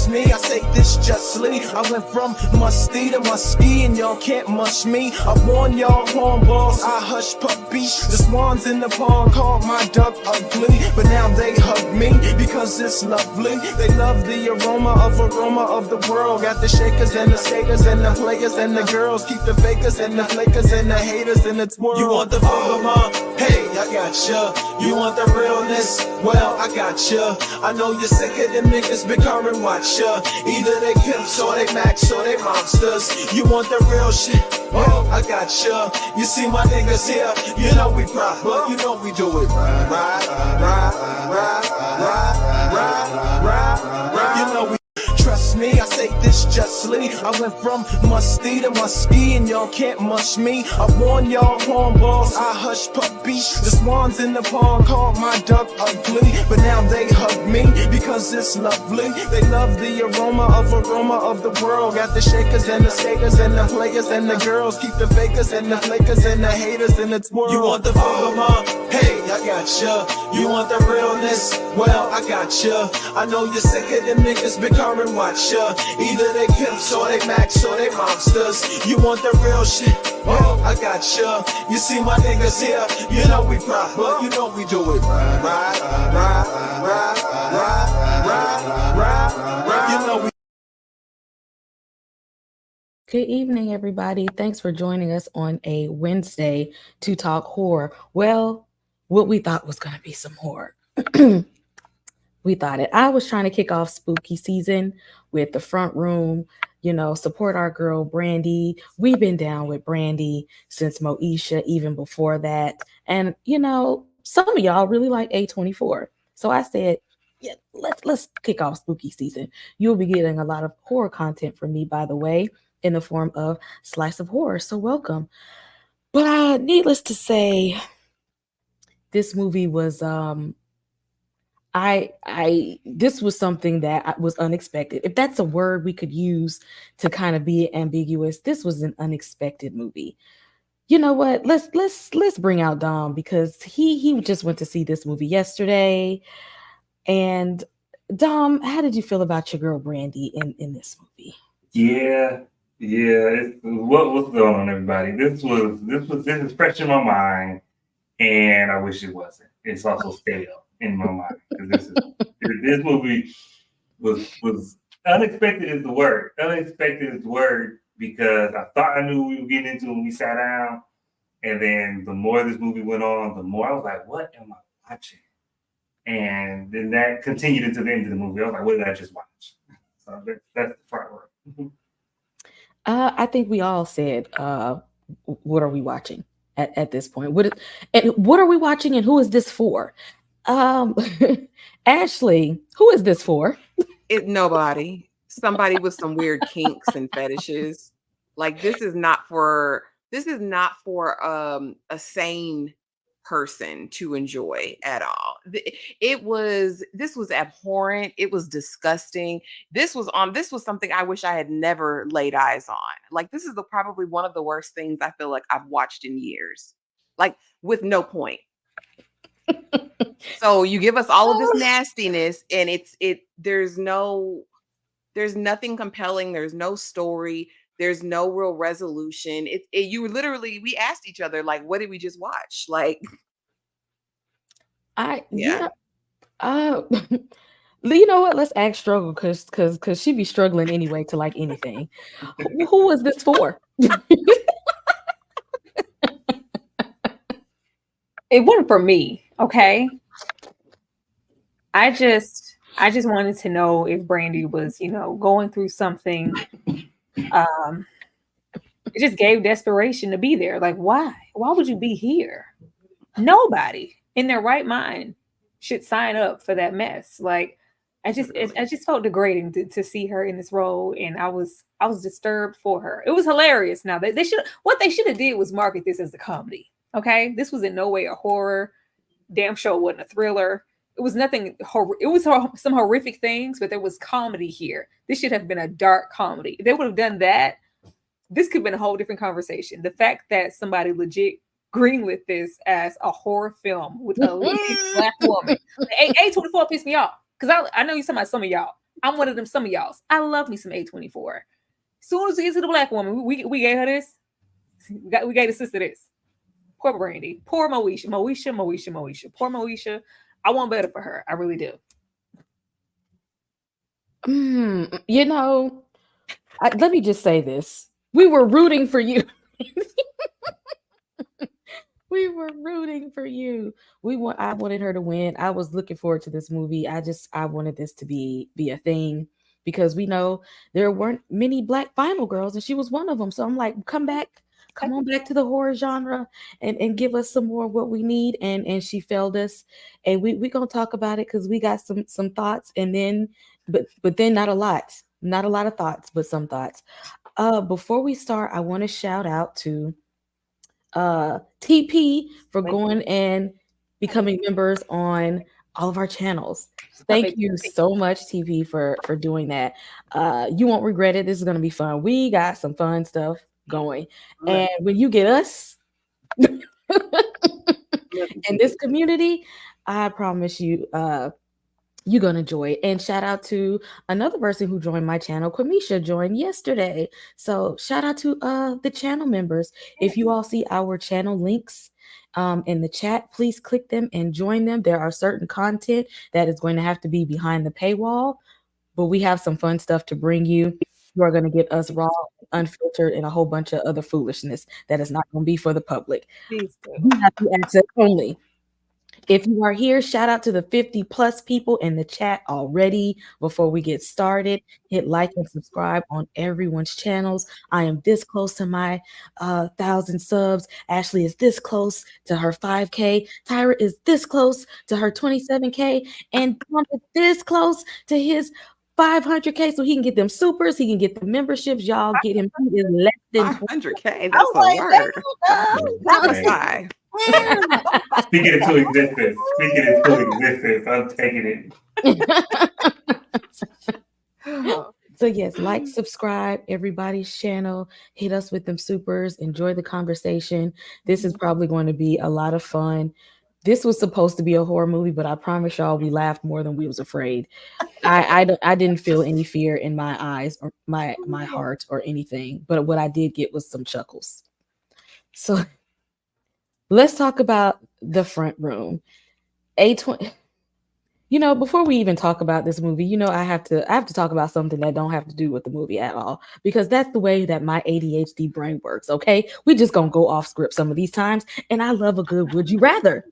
Trust me, I say this justly. I went from musty to musky, and y'all can't mush me. I warn y'all hornballs, I hush puppies. The swans in the pond called my duck ugly, but now they hug me because it's lovely. They love the aroma of the world. Got the shakers and the skaters and the players and the girls. Keep the fakers and the flakers and the haters in the twirl. You want the fun, hey, I got ya. You want the realness? Well, I got ya. I know you're sick of them niggas been current watch ya. Either they pimps or they max or they monsters. You want the real shit? Well, I got ya. You see my niggas here, you know we proper, you know we do it right, you know we. Trust me, I say this justly. I went from musty to musky, and y'all can't mush me. I warn y'all hornballs, I hush puppies. The swans in the pond called my duck ugly, but now they hug me because it's lovely. They love the aroma of the world. Got the shakers and the skaters and the players and the girls. Keep the fakers and the flakers and the haters in the twirl. You want the fun, hey, I got ya. You want the realness? Well, I got ya. I know you're sick of them niggas been current watch ya. Either they pimps or they max or they monsters. You want the real shit? Well, I got ya. You see my niggas here, you know we proper, you know we do it right, you know we. Good evening, everybody. Thanks for joining us on a Wednesday to talk horror. Well, what we thought was going to be some horror. We thought it. I was trying to kick off spooky season with the front room, support our girl Brandy. We've been down with Brandy since Moesha, even before that. And, some of y'all really like A24. So I said, yeah, let's kick off spooky season. You'll be getting a lot of horror content from me, by the way, in the form of Slice of Horror. So welcome. But needless to say, this movie was this was something that was unexpected. If that's a word we could use to kind of be ambiguous, this was an unexpected movie. You know what? Let's bring out Dom, because he just went to see this movie yesterday. And Dom, how did you feel about your girl Brandy in this movie? Yeah. What's going on, everybody? This is fresh in my mind, and I wish it wasn't. It's also stale in my mind, because this movie was unexpected is the word. Unexpected is the word, because I thought I knew what we were getting into when we sat down, and then the more this movie went on, the more I was like, "What am I watching?" And then that continued into the end of the movie. I was like, "What did I just watch?" So that's the part where. I think we all said, "What are we watching at this point? What are we watching, and who is this for?" Ashley, who is this for? Nobody. Somebody with some weird kinks and fetishes. Like, this is not for a sane person to enjoy at all. This was abhorrent. It was disgusting. This was something I wish I had never laid eyes on. Like, this is probably one of the worst things I feel like I've watched in years. Like, with no point. So you give us all of this nastiness, and there's nothing compelling. There's no story. There's no real resolution. We asked each other, like, what did we just watch? Like, you know what? Let's act struggle, because she be struggling anyway to like anything. Who is this for? It wasn't for me, okay? I just wanted to know if Brandy was, going through something. It just gave desperation to be there. Like, why? Why would you be here? Nobody in their right mind should sign up for that mess. Like, I just felt degrading to see her in this role, and I was disturbed for her. It was hilarious. Now what they should have did was market this as a comedy. Okay, this was in no way a horror. Damn sure wasn't a thriller. It was nothing. It was some horrific things, but there was comedy here. This should have been a dark comedy. If they would have done that, this could have been a whole different conversation. The fact that somebody legit greenlit this as a horror film with a leading black woman. A24 pissed me off, because I know you talking about some of y'all. I'm one of them. Some of y'all's. I love me some A24. Soon as we get to the black woman, we gave her this. We gave the sister this. Poor Brandy. Poor Moesha. Poor Moesha. I want better for her. I really do. You know, let me just say this. We were rooting for you. We were rooting for you. I wanted her to win. I was looking forward to this movie. I wanted this to be a thing because we know there weren't many black final girls and she was one of them. So I'm like, come on back to the horror genre and give us some more of what we need. And she failed us. And we gonna talk about it because we got some thoughts and then but then not a lot of thoughts, but some thoughts. Before we start, I want to shout out to TP for going and becoming members on all of our channels. Thank you so much, TP, for doing that. You won't regret it. This is going to be fun. We got some fun stuff going. And when you get us in this community, I promise you, you're going to enjoy it. And shout out to another person who joined my channel. Quamisha joined yesterday. So shout out to the channel members. If you all see our channel links in the chat, please click them and join them. There are certain content that is going to have to be behind the paywall, but we have some fun stuff to bring you. You are going to get us raw, unfiltered, and a whole bunch of other foolishness that is not going to be for the public. You have to access only. If you are here, shout out to the 50 plus people in the chat already. Before we get started, hit like and subscribe on everyone's channels. I am this close to my 1,000 subs. Ashley is this close to her 5K. Tyra is this close to her 27K. And Tom is this close to his 500K, so he can get them supers. He can get the memberships. Y'all get him. He is less than 500K. That's a word. Prophesy. Speaking into existence. I'm taking it. So yes, like, subscribe, everybody's channel. Hit us with them supers. Enjoy the conversation. This is probably going to be a lot of fun. This was supposed to be a horror movie, but I promise y'all we laughed more than we was afraid. I didn't feel any fear in my eyes or my heart or anything. But what I did get was some chuckles. So let's talk about the front room. A20. You know, before we even talk about this movie, you know, I have to talk about something that don't have to do with the movie at all, because that's the way that my ADHD brain works. Okay, we just gonna go off script some of these times, and I love a good would you rather.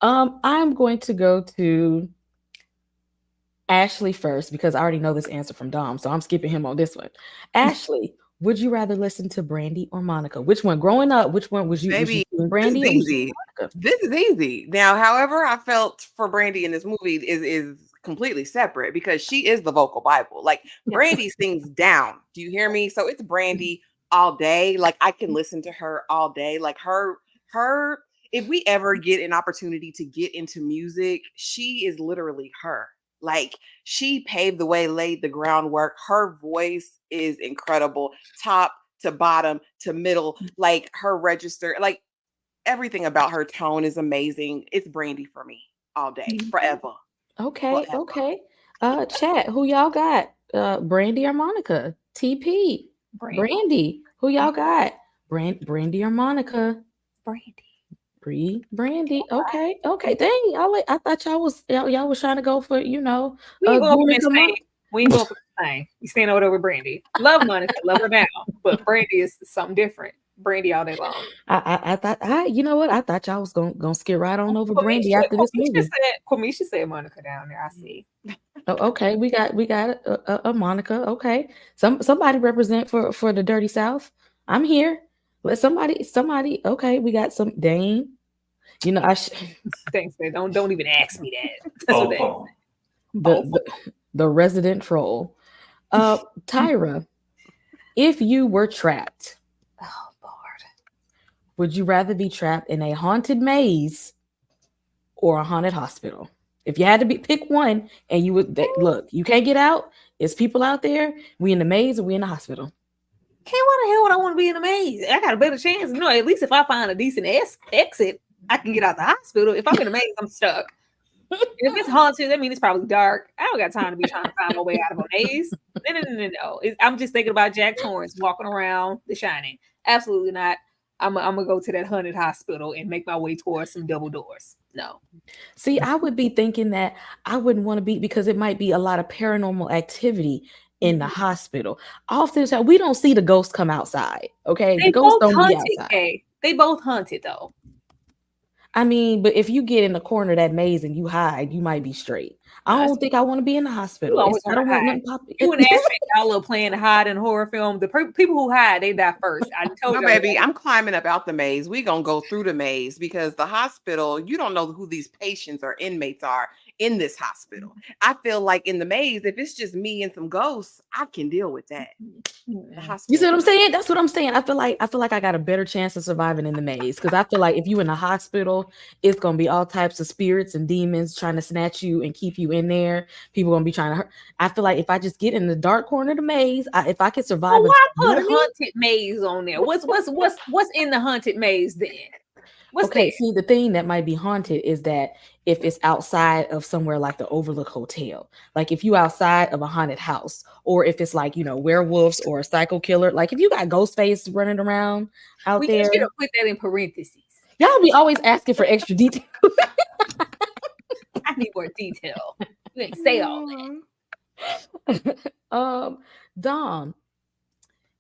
I'm going to go to Ashley first because I already know this answer from Dom, so I'm skipping him on this one. Ashley, would you rather listen to Brandy or Monica? Which one? Growing up, which one was you? Maybe Brandy. This is easy. This is easy. Now, however, I felt for Brandy in this movie is completely separate because she is the vocal Bible. Like Brandy sings down. Do you hear me? So it's Brandy all day. Like I can listen to her all day. Like her. If we ever get an opportunity to get into music, she is literally her. Like she paved the way, laid the groundwork. Her voice is incredible, top to bottom to middle. Like her register, like everything about her tone is amazing. It's Brandy for me all day, forever. Okay, forever. Okay. Chat, who y'all got? Brandy or Monica? TP. Brandy. Who y'all got? Brandy or Monica? Brandy. Okay. Dang, I thought y'all was trying to go for, you know, we ain't going for the thing. We staying over there with Brandy. Love Monica, love her now, but Brandy is something different. Brandy all day long. I thought you know what? I thought y'all was gonna skip right on over Brandy after this movie. Quamisha said Monica down there. I see. Oh, okay, we got a Monica. Okay, somebody represent for the Dirty South. I'm here. Let somebody. Okay, we got some Dane. You know, thanks, man. Don't even ask me that. The resident troll. Tyra, if you were trapped, oh Lord, would you rather be trapped in a haunted maze or a haunted hospital? If you had to pick one, and you would look, you can't get out. There's people out there. We in the maze or we in the hospital? Why the hell would I want to be in a maze? I got a better chance. At least if I find a decent exit, I can get out the hospital. If I'm in a maze, I'm stuck. If it's haunted, that means it's probably dark. I don't got time to be trying to find my way out of a maze. No. I'm just thinking about Jack Torrance walking around The Shining. Absolutely not. I'm gonna go to that haunted hospital and make my way towards some double doors. No. See, I would be thinking that I wouldn't want to be because it might be a lot of paranormal activity in the hospital. Oftentimes, we don't see the ghosts come outside. Okay, They the ghosts both don't be hunted. outside. They both hunted though. I mean, but if you get in the corner of that maze and you hide, you might be straight. I don't think I want to be in the hospital. You always I want don't to want hide. nothing popping. You and Ashley, y'all love playing hide in horror film. The people who hide, they die first. I told No, you, baby, I'm climbing up out the maze. We gonna go through the maze because the hospital, you don't know who these patients or inmates are in this hospital. I feel like in the maze, if it's just me and some ghosts, I can deal with that. The hospital. You see what I'm saying? That's what I'm saying. I feel like I got a better chance of surviving in the maze because I feel like if you in a hospital, it's gonna be all types of spirits and demons trying to snatch you and keep you in there. People gonna be trying to hurt. I feel like if I just get in the dark corner of the maze, if I could survive. Well, why put haunted maze on there? What's in the haunted maze then? Okay, see, the thing that might be haunted is that if it's outside of somewhere like the Overlook Hotel, like if you outside of a haunted house, or if it's like, werewolves or a psycho killer, like if you got ghost face running around out there. We should have put that in parentheses. Y'all be always asking for extra detail. I need more detail. You ain't say all that. Dom,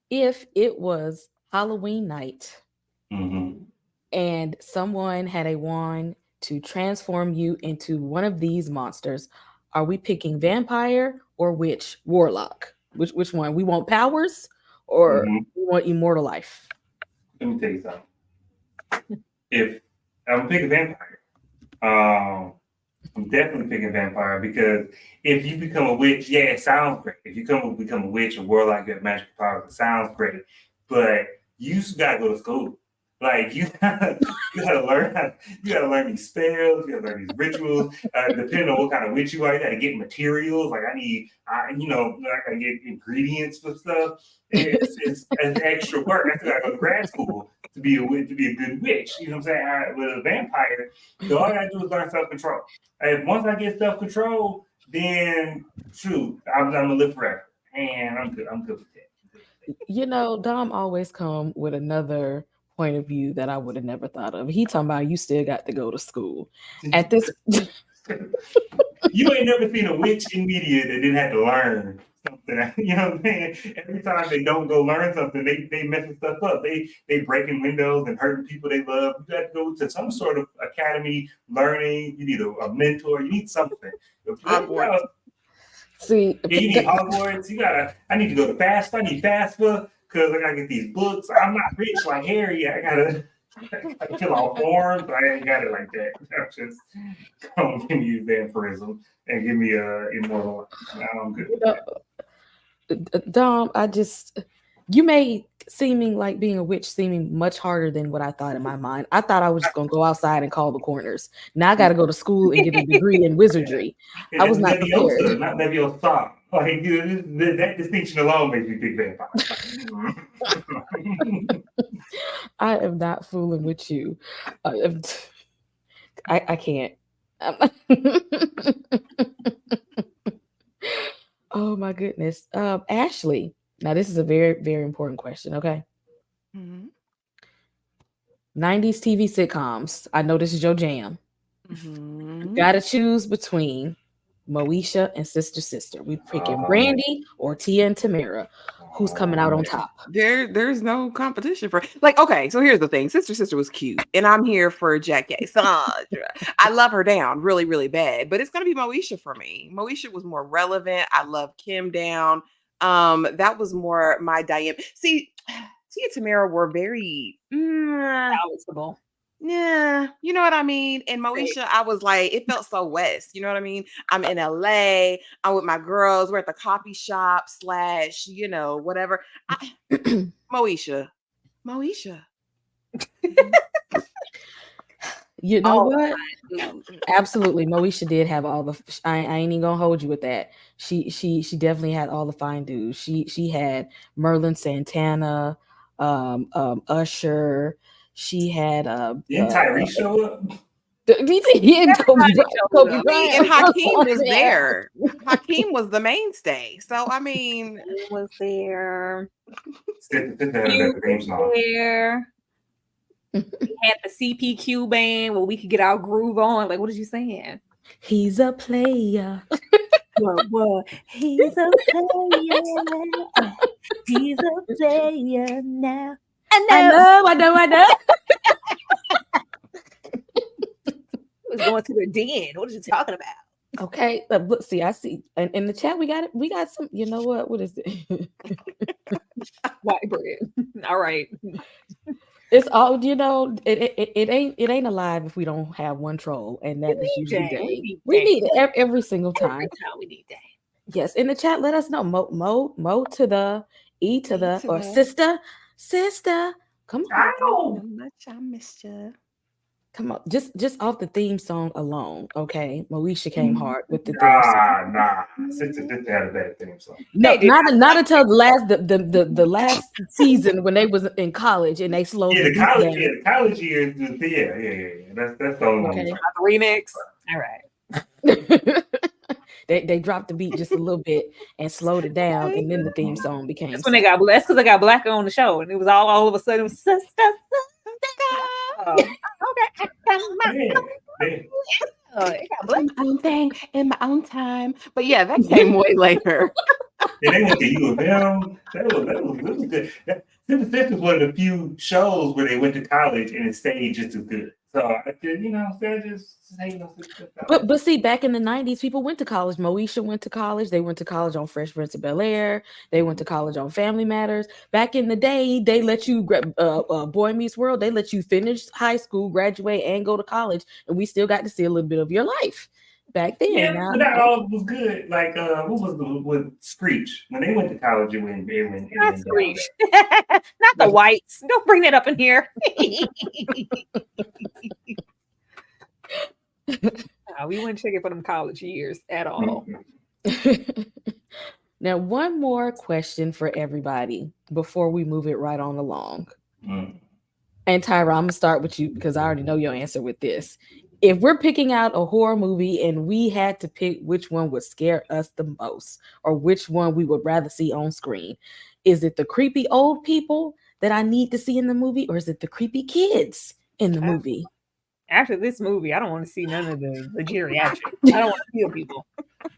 if it was Halloween night, and someone had a wand to transform you into one of these monsters, are we picking vampire or witch, warlock? Which one? We want powers or we want immortal life? Let me tell you something. If I'm picking vampire, I'm definitely picking vampire because if you become a witch, yeah, it sounds great. If you become a witch or warlock, you have magical powers, it sounds great. But you gotta go to school. Like you gotta learn these spells, you gotta learn these rituals. Depending on what kind of witch you are, you gotta get materials. Like I gotta get ingredients for stuff. It's extra work. I still gotta go to grad school to be a good witch. You know what I'm saying? With a vampire, all I gotta do is learn self-control. And once I get self-control, then shoot, I'm gonna live forever. And I'm good with that. Dom always come with another point of view that I would have never thought of. He talking about you still got to go to school. At this, you ain't never seen a witch in media that didn't have to learn something. You know what I'm saying? Every time they don't go learn something, they messing stuff up. They breaking windows and hurting people they love. You got to go to some sort of academy learning. You need a mentor. You need something. See, you need Hogwarts. I need to go to FAFSA. I need FAFSA because I gotta get these books. I'm not rich like Harry. I gotta fill out forms. I ain't got it like that. Just come give me vampirism and give me a immortal life. Now I'm good. Dom, you made seeming like being a witch seeming much harder than what I thought in my mind. I thought I was just gonna go outside and call the corners. Now I got to go to school and get a degree in wizardry. I was not prepared. Not Leviosa. Like that distinction alone makes me think vampire. I am not fooling with you. I can't. Oh my goodness. Ashley. Now, this is a very, very important question, okay? 90s TV sitcoms. I know this is your jam. You got to choose between Moesha and Sister. We picking Brandy or Tia and Tamara. Who's coming out on top? There's no competition for okay, so here's the thing. Sister was cute, and I'm here for Jackie Sandra. I love her down really, really bad, but it's gonna be Moesha for me. Moesha was more relevant. I love Kim down. That was more my dynamic. See, Tia and Tamara were very palatable. Yeah, you know what I mean? And Moesha, I was like, it felt so West. You know what I mean? I'm in LA. I'm with my girls. We're at the coffee shop / whatever. Moesha. You know what? Absolutely, Moesha did have all the. I ain't even gonna hold you with that. She definitely had all the fine dudes. She had Merlin Santana, Usher. She had Didn't Tyrese show up? He and Kobe And Bryant. Hakeem was there. Hakeem was the mainstay. So I mean, He was there. Sit You that theme was song. there. We had the CPQ band where we could get our groove on. Like, what is you saying? He's a player. What? He's a player. He's a player now. I know. He was going to the den. What are you talking about? Okay, look, see, I see, and in the chat we got some. You know what is it? White bread. All right. It's all it ain't alive if we don't have one troll, and that is usually Dave. We need it every single time. We need Dave. Yes, in the chat, let us know. Mo to the E to the or sister. Come on. I missed you. Come on, just off the theme song alone, okay? Moesha came hard with the theme song. Nah. Sister had a better theme song. No, not until the last season when they was in college and they slowed the down. college years. Yeah. That's the only one. The remix. All right. They dropped the beat just a little bit and slowed it down, and then the theme song became. That's when they got that's because they got Black on the show, and it was all of a sudden sister. My own thing in my own time. But yeah, that came way later. And they went to U of M. That was good. This was one of the few shows where they went to college and it stayed just as good. So I could, they're just saying. But see, back in the 90s, people went to college. Moesha went to college. They went to college on Fresh Prince of Bel-Air. They went to college on Family Matters. Back in the day, they let you Boy Meets World. They let you finish high school, graduate, and go to college, and we still got to see a little bit of your life back then. Yeah, but not all was good. Like who was with Screech when they went to college? It went not Screech, not the whites. Don't bring that up in here. We wouldn't check it for them college years at all. Now, one more question for everybody before we move it right on along. And Tyra, I'm gonna start with you because I already know your answer with this. If we're picking out a horror movie and we had to pick which one would scare us the most or which one we would rather see on screen, is it the creepy old people that I need to see in the movie, or is it the creepy kids in the movie? After this movie, I don't want to see none of the geriatric. I don't want to see the people.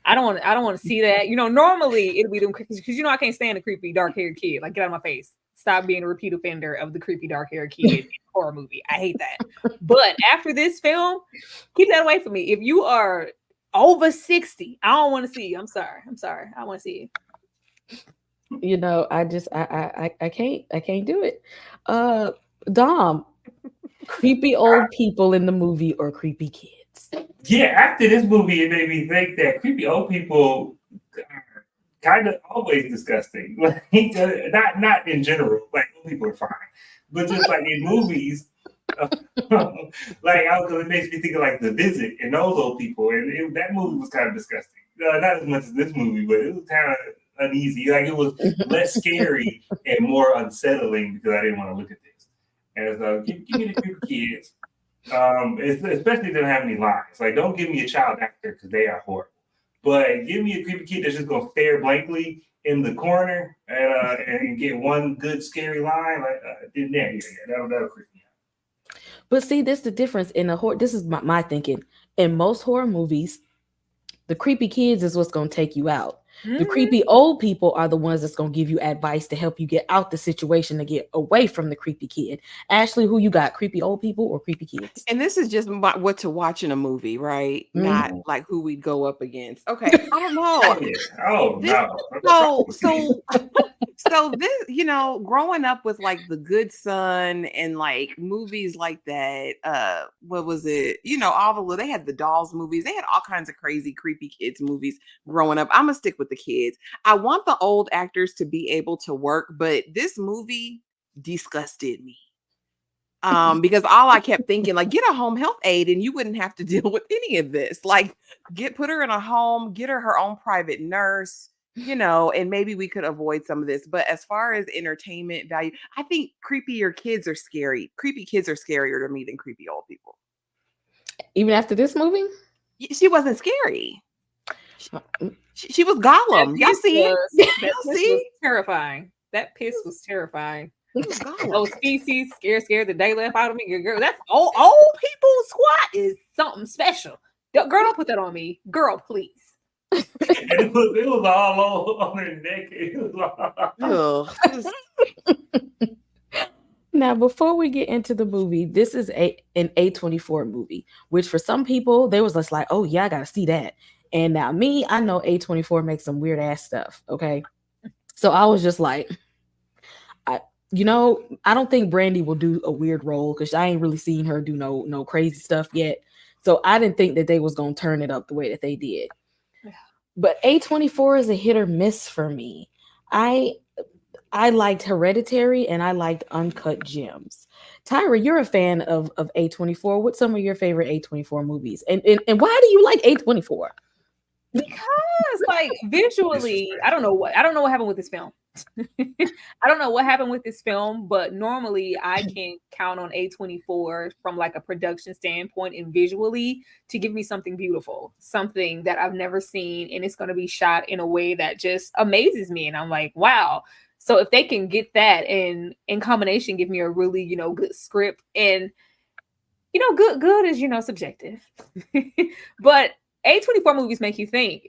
I don't want to see that. Normally it'll be them because I can't stand a creepy dark-haired kid. Like, get out of my face. Stop being a repeat offender of the creepy dark-haired kid in a horror movie. I hate that. But after this film, keep that away from me. If you are over 60, I don't want to see you. I'm sorry. I want to see you. I can't do it. Dom, creepy old people in the movie or creepy kids? Yeah, after this movie, it made me think that creepy old people are kind of always disgusting. Like, not in general. Like, old people are fine, but just like in movies, it makes me think of like The Visit and those old people, and that movie was kind of disgusting. Not as much as this movie, but it was kind of uneasy. Like, it was less scary and more unsettling because I didn't want to look at this. And so, give me the creepy kids. Especially if they don't have any lines. Like, don't give me a child actor because they are horrible. But give me a creepy kid that's just gonna stare blankly in the corner and get one good scary line. That'll creep me out. But see, this is the difference in a horror. This is my thinking. In most horror movies, the creepy kids is what's gonna take you out. The creepy old people are the ones that's going to give you advice to help you get out the situation to get away from the creepy kid. Ashley, who you got? Creepy old people or creepy kids? And this is just what to watch in a movie, right? Not like who we'd go up against. Okay, I don't know. No. So this, growing up with like The Good Son and like movies like that, what was it? They had the Dolls movies. They had all kinds of crazy, creepy kids movies growing up. I'm gonna stick with the kids. I want the old actors to be able to work, but this movie disgusted me. Because all I kept thinking, like, get a home health aide and you wouldn't have to deal with any of this. Like, put her in a home, get her own private nurse, and maybe we could avoid some of this. But as far as entertainment value, I think creepier kids are scary. Creepy kids are scarier to me than creepy old people. Even after this movie? She wasn't scary. Mm, She was Gollum. Y'all see it? That Y'all piss see? was terrifying. That piss was terrifying. It was Gollum. Those feces scared the day left out of me. Girl, that's old people squat is something special. Girl, don't put that on me. Girl, please. It was all on her neck. It was Ugh. Now, before we get into the movie, this is an A24 movie, which for some people, they was just like, oh, yeah, I got to see that. And now me, I know A24 makes some weird ass stuff. Okay. So I was just like, I don't think Brandy will do a weird role because I ain't really seen her do no crazy stuff yet. So I didn't think that they was going to turn it up the way that they did. But A24 is a hit or miss for me. I liked Hereditary and I liked Uncut Gems. Tyra, you're a fan of A24. What's some of your favorite A24 movies? And why do you like A24? Because like visually, I don't know what happened with this film. I don't know what happened with this film, but normally I can count on A24 from like a production standpoint and visually to give me something beautiful, something that I've never seen, and it's going to be shot in a way that just amazes me. And I'm like, wow. So if they can get that and in combination, give me a really, good script and, good is, subjective, but A24 movies make you think.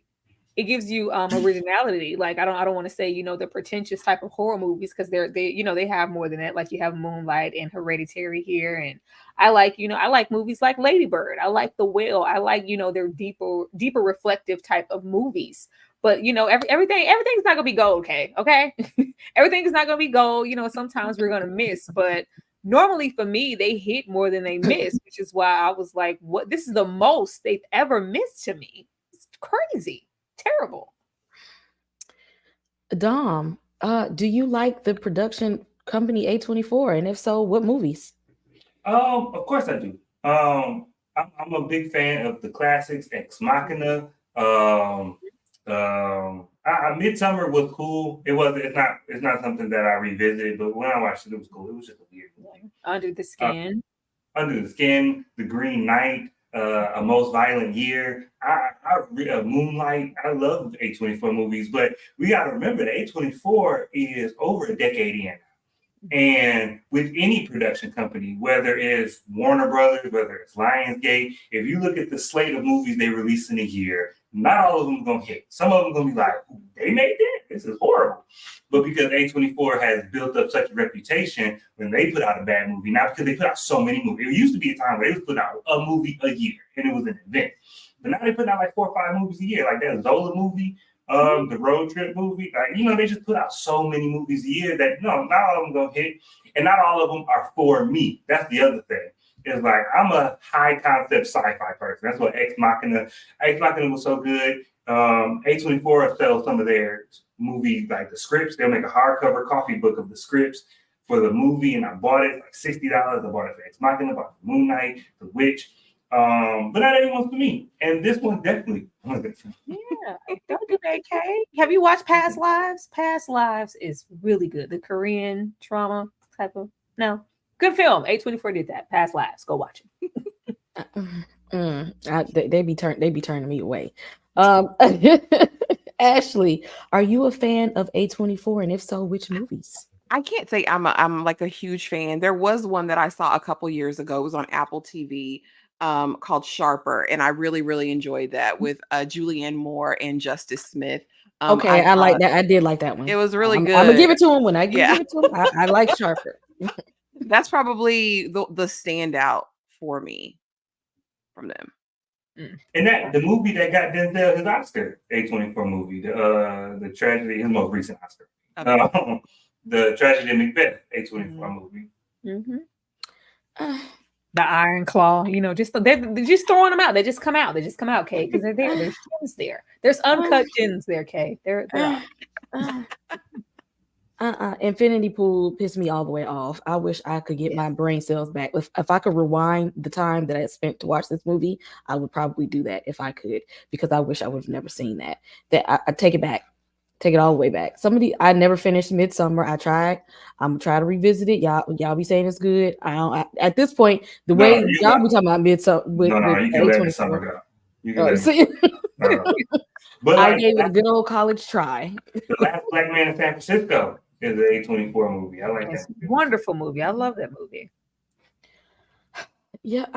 It gives you originality. Like I don't want to say the pretentious type of horror movies because they have more than that. Like you have Moonlight and Hereditary here, and I like movies like Lady Bird. I like The Whale. I like their deeper reflective type of movies. But everything's not gonna be gold. Okay, everything is not gonna be gold. Sometimes we're gonna miss, but normally for me they hit more than they miss, which is why I was like, what? This is the most they've ever missed to me. It's crazy. Terrible. Dom, do you like the production company A24? And if so, what movies? Of course I do. I'm a big fan of the classics, Ex Machina. Midsummer was cool. It's not something that I revisited, but when I watched it was cool. It was just a weird movie. Under the Skin. Under the Skin, The Green Knight, A Most Violent Year. Moonlight. I love A24 movies, but we got to remember that A24 is over a decade in. And with any production company, whether it's Warner Brothers, whether it's Lionsgate, if you look at the slate of movies they release in a year, not all of them are going to hit. Some of them are going to be like, they made that? This is horrible. But because A24 has built up such a reputation when they put out a bad movie, not because they put out so many movies. It used to be a time where they would put out a movie a year, and it was an event. But now they put out like 4 or 5 movies a year, like that Zola movie, the road trip movie. Like, they just put out so many movies a year that not all of them gonna hit, and not all of them are for me. That's the other thing. It's like I'm a high concept sci-fi person. That's what Ex Machina was so good. A24 sells some of their movies, like the scripts. They'll make a hardcover copy book of the scripts for the movie, and I bought it like $60. I bought it for Ex Machina, I bought it for Moon Knight, The Witch. But not everyone's for me, and this one definitely wasn't for me. Yeah, don't do that, Kay. Have you watched Past Lives? Past Lives is really good. The Korean trauma type of good film. A24 did that. Past Lives, go watch it. They be turning me away. Ashley, are you a fan of A24, and if so, which movies? I can't say I'm like a huge fan. There was one that I saw a couple years ago. It was on Apple TV. Called Sharper, and I really, really enjoyed that with Julianne Moore and Justice Smith. Okay, I like that. I did like that one. It was really good. I'm gonna give it to him when I give it to him. I like Sharper. That's probably the standout for me from them. And that the movie that got Denzel his Oscar, A24 movie, the tragedy, his most recent Oscar, okay. The Tragedy of Macbeth, A24 movie. Mm-hmm. The Iron Claw, they're just throwing them out. They just come out. Kay, because they're there. There's gems there. There's uncut gems there, Kay. They're Infinity Pool pissed me all the way off. I wish I could get my brain cells back. If I could rewind the time that I spent to watch this movie, I would probably do that if I could, because I wish I would have never seen that. I take it back. Take it all the way back. I never finished Midsummer. I tried. I'm gonna try to revisit it. Y'all be saying it's good. At this point, the way y'all be talking about Midsummer with you can let the summer go. You can let but I gave it a good old college try. The Last Black Man in San Francisco is an A24 movie. I like that. Wonderful movie. I love that movie. Yeah,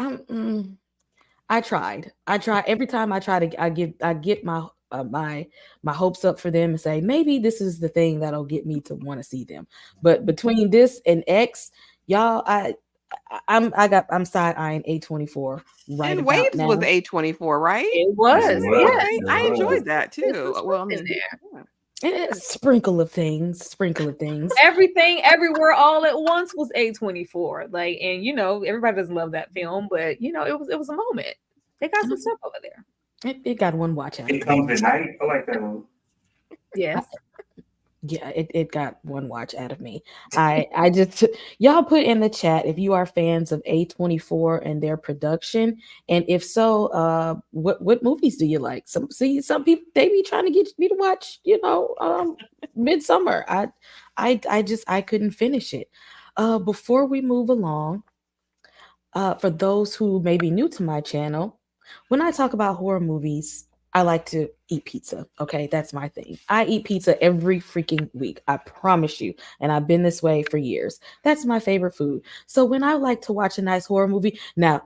I tried. Every time I try to, I get my my hopes up for them and say maybe this is the thing that'll get me to want to see them. But between this and X, y'all, I'm side eyeing A24 right and about Waves now. was A24, right? It was. Yeah, I enjoyed that too. Well, I mean, A sprinkle of things. Everything, everywhere, all at once was A24. Like, and you know, everybody doesn't love that film, but you know, it was a moment. They got some stuff over there. It got one watch out. It Comes at Night. I like that movie. Yes. Yeah, it got one watch out of me. I just y'all put in the chat if you are fans of A24 and their production, and if so, what movies do you like? Some people they be trying to get me to watch, Midsummer. I couldn't finish it. Before we move along, for those who may be new to my channel, when I talk about horror movies, I like to eat pizza. Okay, that's my thing. I eat pizza every freaking week. I promise you. And I've been this way for years. That's my favorite food. So when I like to watch a nice horror movie, now,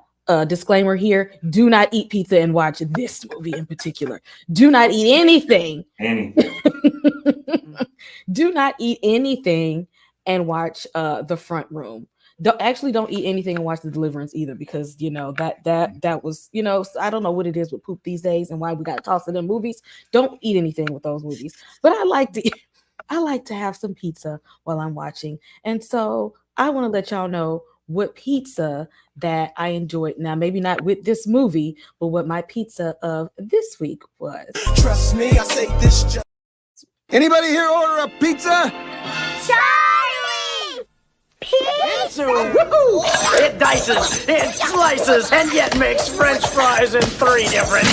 disclaimer here, do not eat pizza and watch this movie in particular. Do not eat anything. Do not eat anything and watch The Front Room. Don't eat anything and watch The Deliverance either, because that was, I don't know what it is with poop these days and why we got to toss it in movies. Don't eat anything with those movies. But I like to have some pizza while I'm watching. And so I want to let y'all know what pizza that I enjoyed. Now, maybe not with this movie, but what my pizza of this week was. Trust me, I say this just. Anybody here order a pizza? Charlie! Pizza! It dices, it slices, and yet makes French fries in 3 different.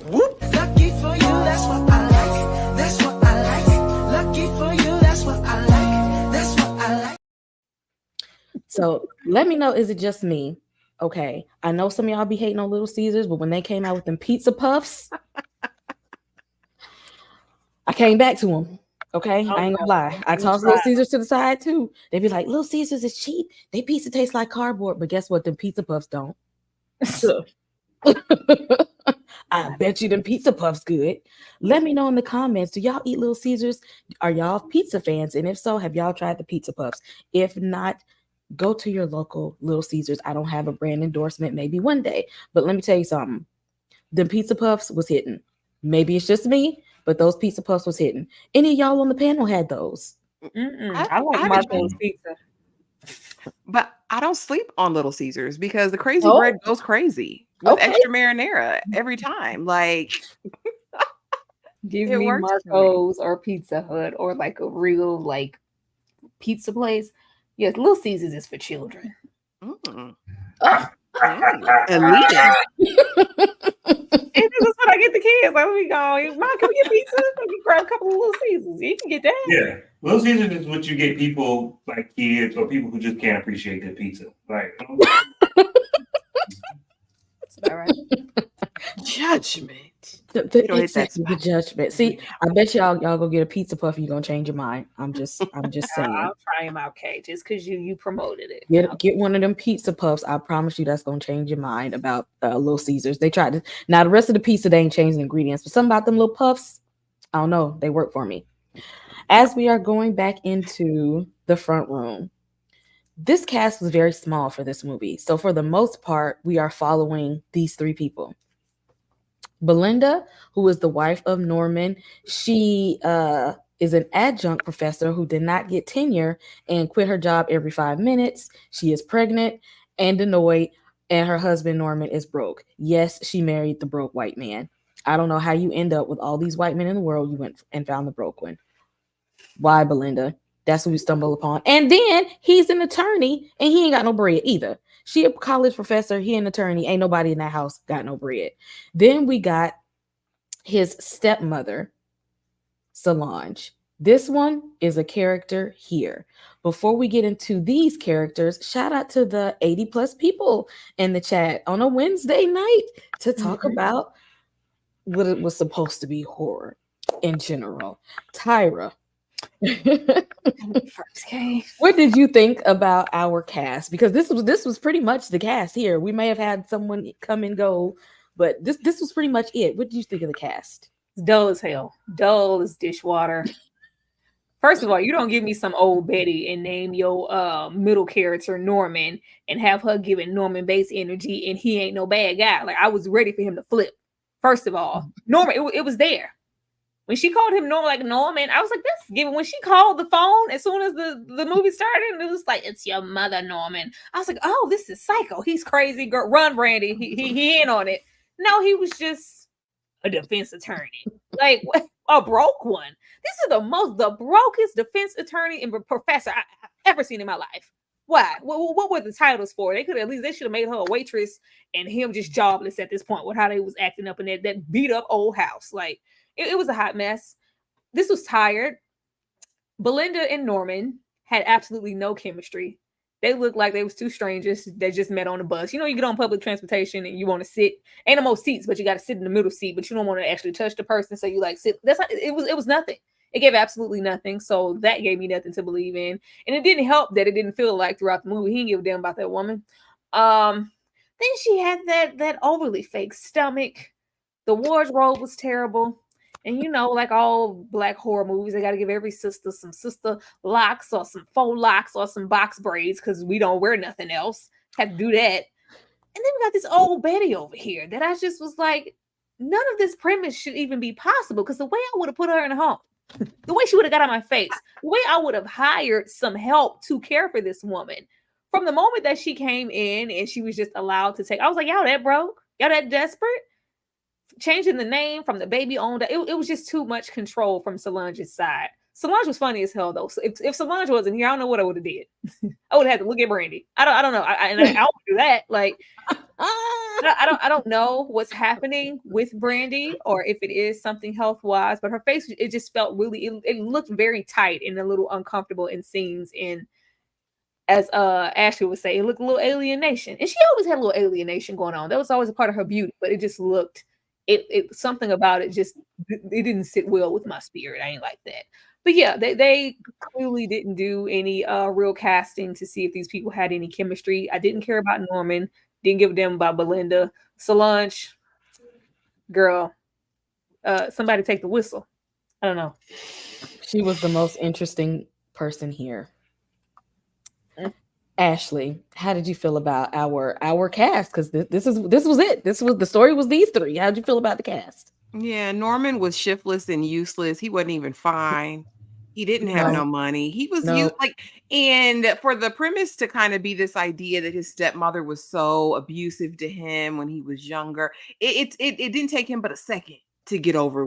Whoop! Lucky for you, that's what I like. That's what I like. Lucky for you, that's what I like. That's what I like. So let me know, is it just me? Okay, I know some of y'all be hating on Little Caesars, but when they came out with them pizza puffs, I came back to them. Okay, I ain't gonna lie. I tossed Little Caesars to the side too. They be like, Little Caesars is cheap. They pizza tastes like cardboard, but guess what? Them pizza puffs don't. I bet you them pizza puffs good. Let me know in the comments. Do y'all eat Little Caesars? Are y'all pizza fans? And if so, have y'all tried the pizza puffs? If not, go to your local Little Caesars. I don't have a brand endorsement, maybe one day. But let me tell you something. Them pizza puffs was hitting. Maybe it's just me, but those pizza puffs was hitting. Any of y'all on the panel had those? I like Marco's pizza. But I don't sleep on Little Caesars because the crazy bread goes crazy with extra marinara every time. Like, give me Marco's or Pizza Hut or like a real like pizza place. Yes, Little Caesars is for children. Elite. And this is what I get the kids. Like, we go, Mom, can we get pizza? Let me grab a couple of Little Caesars. You can get that. Yeah, Little Caesars is what you get people like kids or people who just can't appreciate their pizza. Like, all right. Judgment. The judgment. See, I bet y'all go get a pizza puff. You're gonna change your mind. I'm just saying. I'll try them out, Kay, just because you promoted it. Get one of them pizza puffs. I promise you, that's gonna change your mind about Little Caesars. They tried to. Now the rest of the pizza, they ain't changing the ingredients, but something about them little puffs, I don't know. They work for me. As we are going back into The Front Room, this cast was very small for this movie. So for the most part, we are following these 3 people. Belinda, who is the wife of Norman, she is an adjunct professor who did not get tenure and quit her job every 5 minutes. She is pregnant and annoyed, and her husband Norman is broke. Yes, she married the broke white man. I don't know how you end up with all these white men in the world. You went and found the broke one. Why, Belinda? That's what we stumble upon. And then he's an attorney and he ain't got no bread either. She a college professor, he an attorney. Ain't nobody in that house got no bread. Then we got his stepmother. Solange. This one is a character here. Before we get into these characters, shout out to the 80 plus people in the chat on a Wednesday night to talk about what it was supposed to be horror in general. Tyra, First, okay. what did you think about our cast? Because this was pretty much the cast here. We may have had someone come and go, but this was pretty much it. What did you think of the cast? It's dull as hell. Dull as dishwater. First of all, you don't give me some old Betty and name your middle character Norman and have her giving Norman base energy and he ain't no bad guy. Like I was ready for him to flip. First of all, Norman, it was there. When she called him Norman, I was like, that's given. When she called the phone, as soon as the movie started, it was like, it's your mother, Norman. I was like, oh, this is psycho. He's crazy. Girl, run, Brandy. He in on it. No, he was just a defense attorney. Like a broke one. This is the brokest defense attorney and professor I've ever seen in my life. Why? What were the titles for? They should have made her a waitress and him just jobless at this point with how they was acting up in that beat up old house. Like it was a hot mess. This was tired. Belinda and Norman had absolutely no chemistry. They looked like they was two strangers that just met on the bus. You know, you get on public transportation and you want to sit. Ain't no more seats, but you got to sit in the middle seat, but you don't want to actually touch the person. So you like sit. That's not, it was nothing. It gave absolutely nothing. So that gave me nothing to believe in. And it didn't help that it didn't feel like throughout the movie he didn't give a damn about that woman. Then she had that overly fake stomach. The wardrobe was terrible. And you know, like all Black horror movies, they got to give every sister some sister locks or some faux locks or some box braids because we don't wear nothing else. Had to do that. And then we got this old Betty over here that I just was like, none of this premise should even be possible because the way I would have put her in a home, the way she would have got on my face, the way I would have hired some help to care for this woman. From the moment that she came in and she was just allowed to take, I was like, y'all that broke? Y'all that desperate? Changing the name from the baby owned it was just too much control from Solange's side. Solange was funny as hell though. So if Solange wasn't here, I don't know what I would have did. I would have had to look at Brandy. I don't know. I don't do that. Like I don't know what's happening with Brandy or if it is something health wise, but her face it just felt really it looked very tight and a little uncomfortable in scenes. And as Ashley would say, it looked a little alienation, and she always had a little alienation going on. That was always a part of her beauty, but it just looked. It something about it just it didn't sit well with my spirit. I ain't like that. But yeah, they clearly didn't do any real casting to see if these people had any chemistry. I didn't care about Norman. Didn't give a damn about Belinda. Solange, girl, somebody take the whistle. I don't know. She was the most interesting person here. Ashley, how did you feel about our cast? Because this was it. This was the story. Was these three? How did you feel about the cast? Yeah, Norman was shiftless and useless. He wasn't even fine. He didn't have no money. He was and for the premise to kind of be this idea that his stepmother was so abusive to him when he was younger, it didn't take him but a second to get over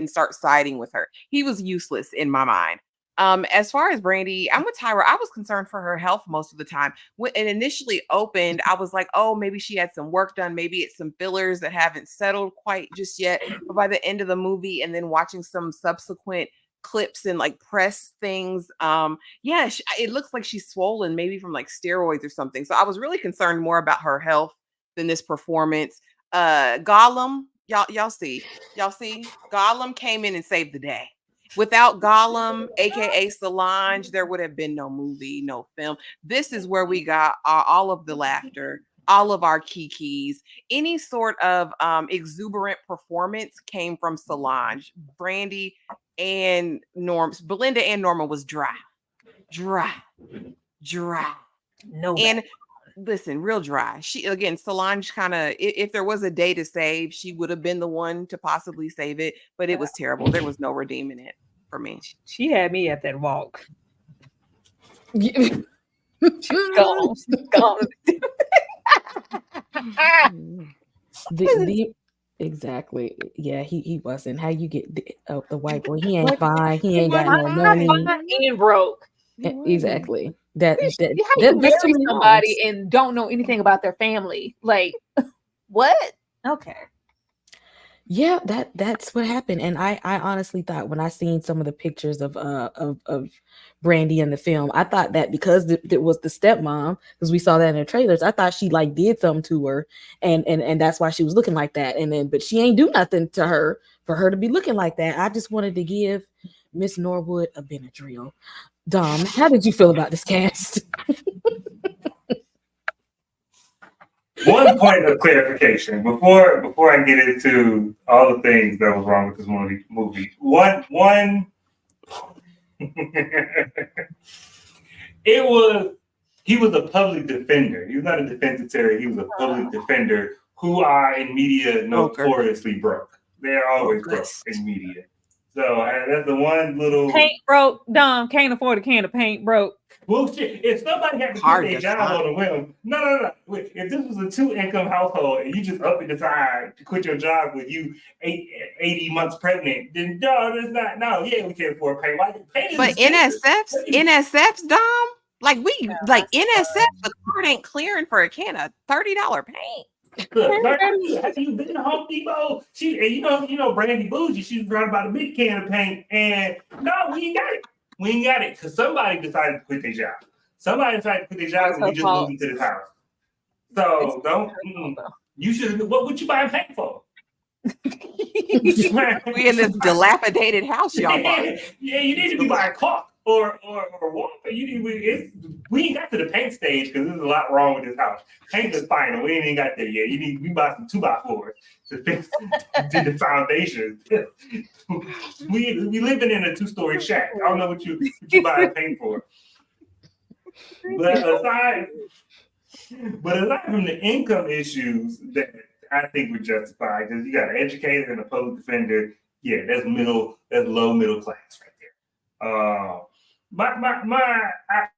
and start siding with her. He was useless in my mind. As far as Brandy, I'm with Tyra. I was concerned for her health most of the time. When it initially opened, I was like, oh, maybe she had some work done. Maybe it's some fillers that haven't settled quite just yet. But by the end of the movie and then watching some subsequent clips and like press things, it looks like she's swollen, maybe from like steroids or something. So I was really concerned more about her health than this performance. Gollum, y'all see, Gollum came in and saved the day. Without Gollum, aka Solange, there would have been no movie, no film. This is where we got all of the laughter, all of our kikis. Any sort of exuberant performance came from Solange. Brandy and Belinda and Norma was dry. No, and listen, real dry. Solange kind of, if there was a day to save, she would have been the one to possibly save it, but it was terrible. There was no redeeming it for me. She had me at that walk. She's gone. Exactly. Yeah, he wasn't. How you get the white boy? He ain't fine. He ain't got no money. And broke. Exactly. How you marry somebody and don't know anything about their family? Like, what? Okay. Yeah, that's what happened. And I honestly thought when I seen some of the pictures of Brandy in the film, I thought that because it was the stepmom, because we saw that in the trailers, I thought she like did something to her, and that's why she was looking like that. And then but she ain't do nothing to her for her to be looking like that. I just wanted to give Miss Norwood a Benadryl. Dom, how did you feel about this cast? One point of clarification before I get into all the things that was wrong with this movie. One it was he was a public defender. He was not a defense attorney. He was a public defender who are in media notoriously broke. They're always broke in media. So that's the one little paint broke. Dom can't afford a can of paint broke. bullshit. If somebody had to quit their job on a whim, no. Wait, if this was a 2-income household and you just up and decide to quit your job with you 80 months pregnant, then no, that's not. No, yeah, we can't afford paint. But NSF's Dom, like NSF, the card ain't clearing for a can of $30 paint. Look, have you been to Home Depot? You know, Brandy Bougie. She's running about a big can of paint, and no, we ain't got it. We ain't got it because somebody decided to quit their job. Somebody decided to quit their job, and we just moved into this house. So don't. You should. What would you buy paint for? We in this dilapidated house, y'all. Yeah, you need to be buying caulk or water. We ain't got to the paint stage because there's a lot wrong with this house. Paint is fine, we ain't got there yet. We buy some 2x4s to fix the foundation. we living in a 2-story shack. I don't know what you buy paint for. But aside from the income issues that I think we're justified, because you got an educator and a public defender. Yeah, that's low middle class right there.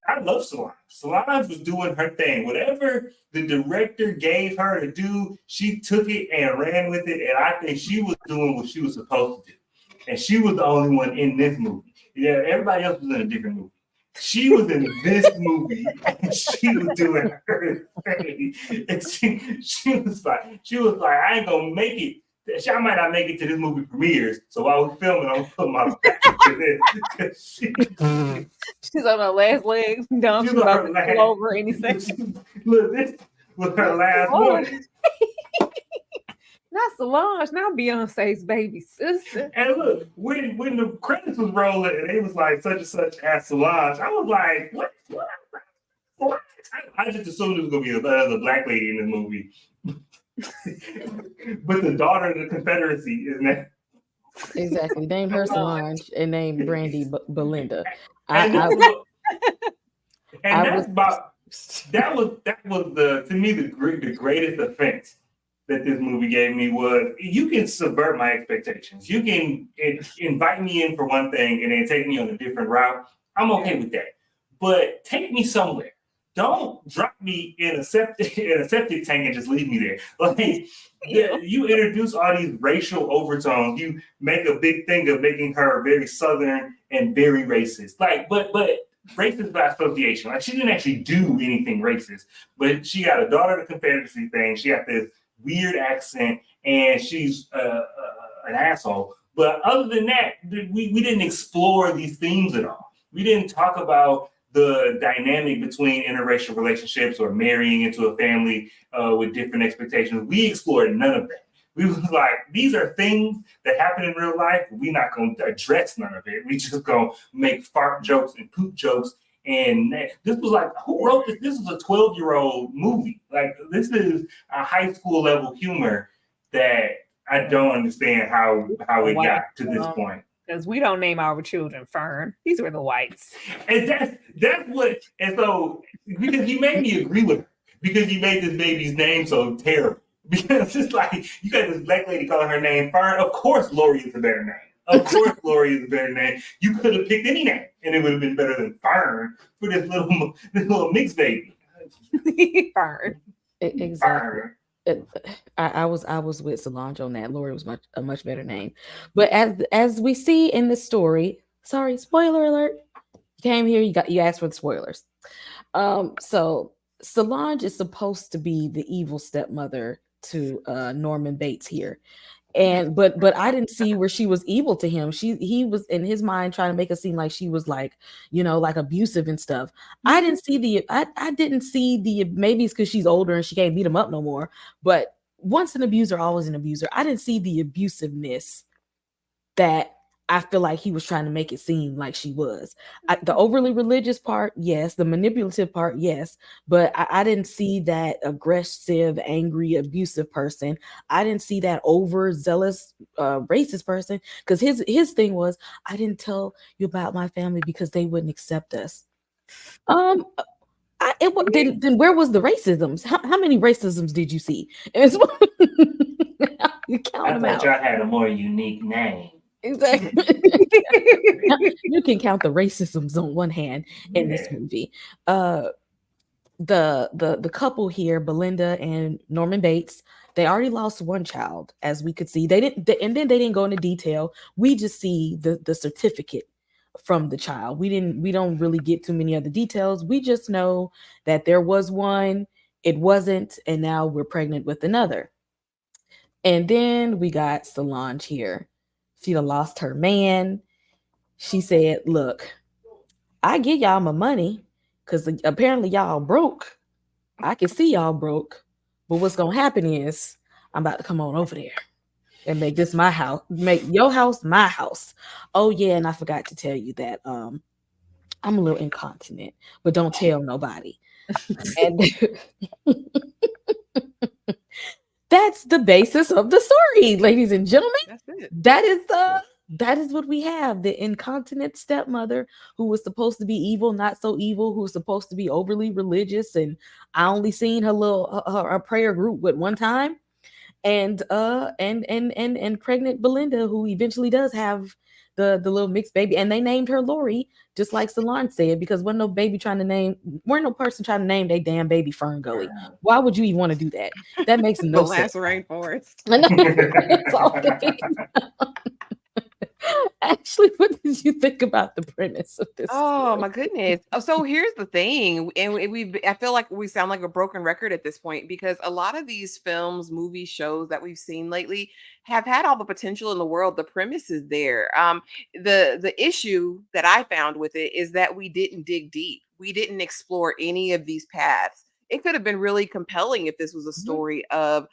I love Solange. Solange was doing her thing. Whatever the director gave her to do, she took it and ran with it. And I think she was doing what she was supposed to do. And she was the only one in this movie. Yeah, everybody else was in a different movie. She was in this movie and she was doing her thing. And she was like, I ain't gonna make it. I might not make it to this movie premieres. So while we're filming, I'm putting my back to this. She's on her last legs. She's about to fall over any second. Look, this was her last one. Not Solange, not Beyonce's baby sister. And look, when the credits was rolling and it was like such and such as Solange, I was like, what? I just assumed it was gonna be another black lady in the movie. But the daughter of the Confederacy is that Exactly. Named her Solange and named Brandy Belinda. That was to me the greatest offense that this movie gave me was you can subvert my expectations. You can invite me in for one thing and then take me on a different route. I'm okay with that. But take me somewhere. Don't drop me in a septic tank and just leave me there. Like you introduce all these racial overtones. You make a big thing of making her very Southern and very racist. Like, but racist by association. Like she didn't actually do anything racist, but she got a daughter of the Confederacy thing. She got this weird accent, and she's an asshole. But other than that, we didn't explore these themes at all. We didn't talk about the dynamic between interracial relationships or marrying into a family with different expectations. We explored none of that. We was like, these are things that happen in real life. We're not going to address none of it. We just going to make fart jokes and poop jokes. And this was like, who wrote this? This is a 12-year-old movie. Like, this is a high school level humor that I don't understand how it got to this point. Because we don't name our children Fern. These were the whites. And that's what, and so, because you made me agree with her, because you made this baby's name so terrible. Because it's like, you got this black lady calling her name Fern. Of course, Lori is a better name. Of course, Lori is a better name. You could have picked any name, and it would have been better than Fern for this little mixed baby. Fern. Exactly. I was with Solange on that. Lori was a much better name. But as we see in the story, sorry, spoiler alert. You came here, you asked for the spoilers. So Solange is supposed to be the evil stepmother to Norman Bates here. And but I didn't see where she was evil to him. He was in his mind trying to make it seem like she was like, like abusive and stuff. I didn't see I didn't see the, maybe it's because she's older and she can't beat him up no more. But once an abuser, always an abuser. I didn't see the abusiveness that I feel like he was trying to make it seem like she was. The overly religious part, yes. The manipulative part, yes. But I didn't see that aggressive, angry, abusive person. I didn't see that overzealous, racist person. Because his thing was, I didn't tell you about my family because they wouldn't accept us. Then where was the racisms? How many racisms did you see? You count them out. Y'all had a more unique name. Exactly. You can count the racisms on one hand in this movie. The couple here, Belinda and Norman Bates, they already lost one child, as we could see. They didn't go into detail. We just see the certificate from the child. We don't really get too many other details. We just know that there was one, it wasn't, and now we're pregnant with another. And then we got Solange here. She done lost her man. She said, look, I give y'all my money because apparently y'all broke. I can see y'all broke. But what's going to happen is I'm about to come on over there and make this my house. Make your house my house. Oh, yeah. And I forgot to tell you that I'm a little incontinent, but don't tell nobody. And that's the basis of the story, ladies and gentlemen. That's it. That is what we have. The incontinent stepmother who was supposed to be evil, not so evil, who was supposed to be overly religious, and I only seen her prayer group with one time, and pregnant Belinda, who eventually does have the little mixed baby, and they named her Lori, just like Solange said, because weren't no person trying to name their damn baby Fern Gully. Why would you even want to do that? That makes no The sense. last rainforest. That's all that Ashley, what did you think about the premise of this? Oh my goodness. So here's the thing, and I feel like we sound like a broken record at this point, because a lot of these films, movies, shows that we've seen lately have had all the potential in the world. The premise is there. The issue that I found with it is that we didn't dig deep. We didn't explore any of these paths. It could have been really compelling if this was a story of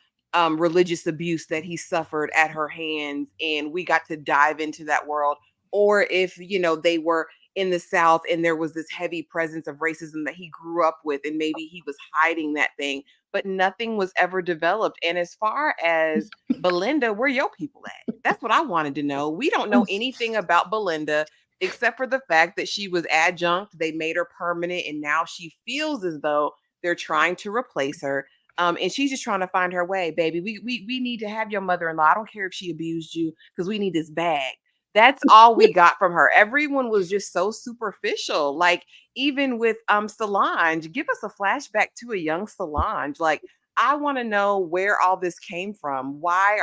religious abuse that he suffered at her hands, and we got to dive into that world. Or if, they were in the South and there was this heavy presence of racism that he grew up with, and maybe he was hiding that thing, but nothing was ever developed. And as far as Belinda, where your people at? That's what I wanted to know. We don't know anything about Belinda except for the fact that she was adjunct. They made her permanent, and now she feels as though they're trying to replace her. And she's just trying to find her way, baby. We need to have your mother-in-law. I don't care if she abused you, because we need this bag. That's all we got from her. Everyone was just so superficial. Like, even with Solange, give us a flashback to a young Solange. Like, I want to know where all this came from. Why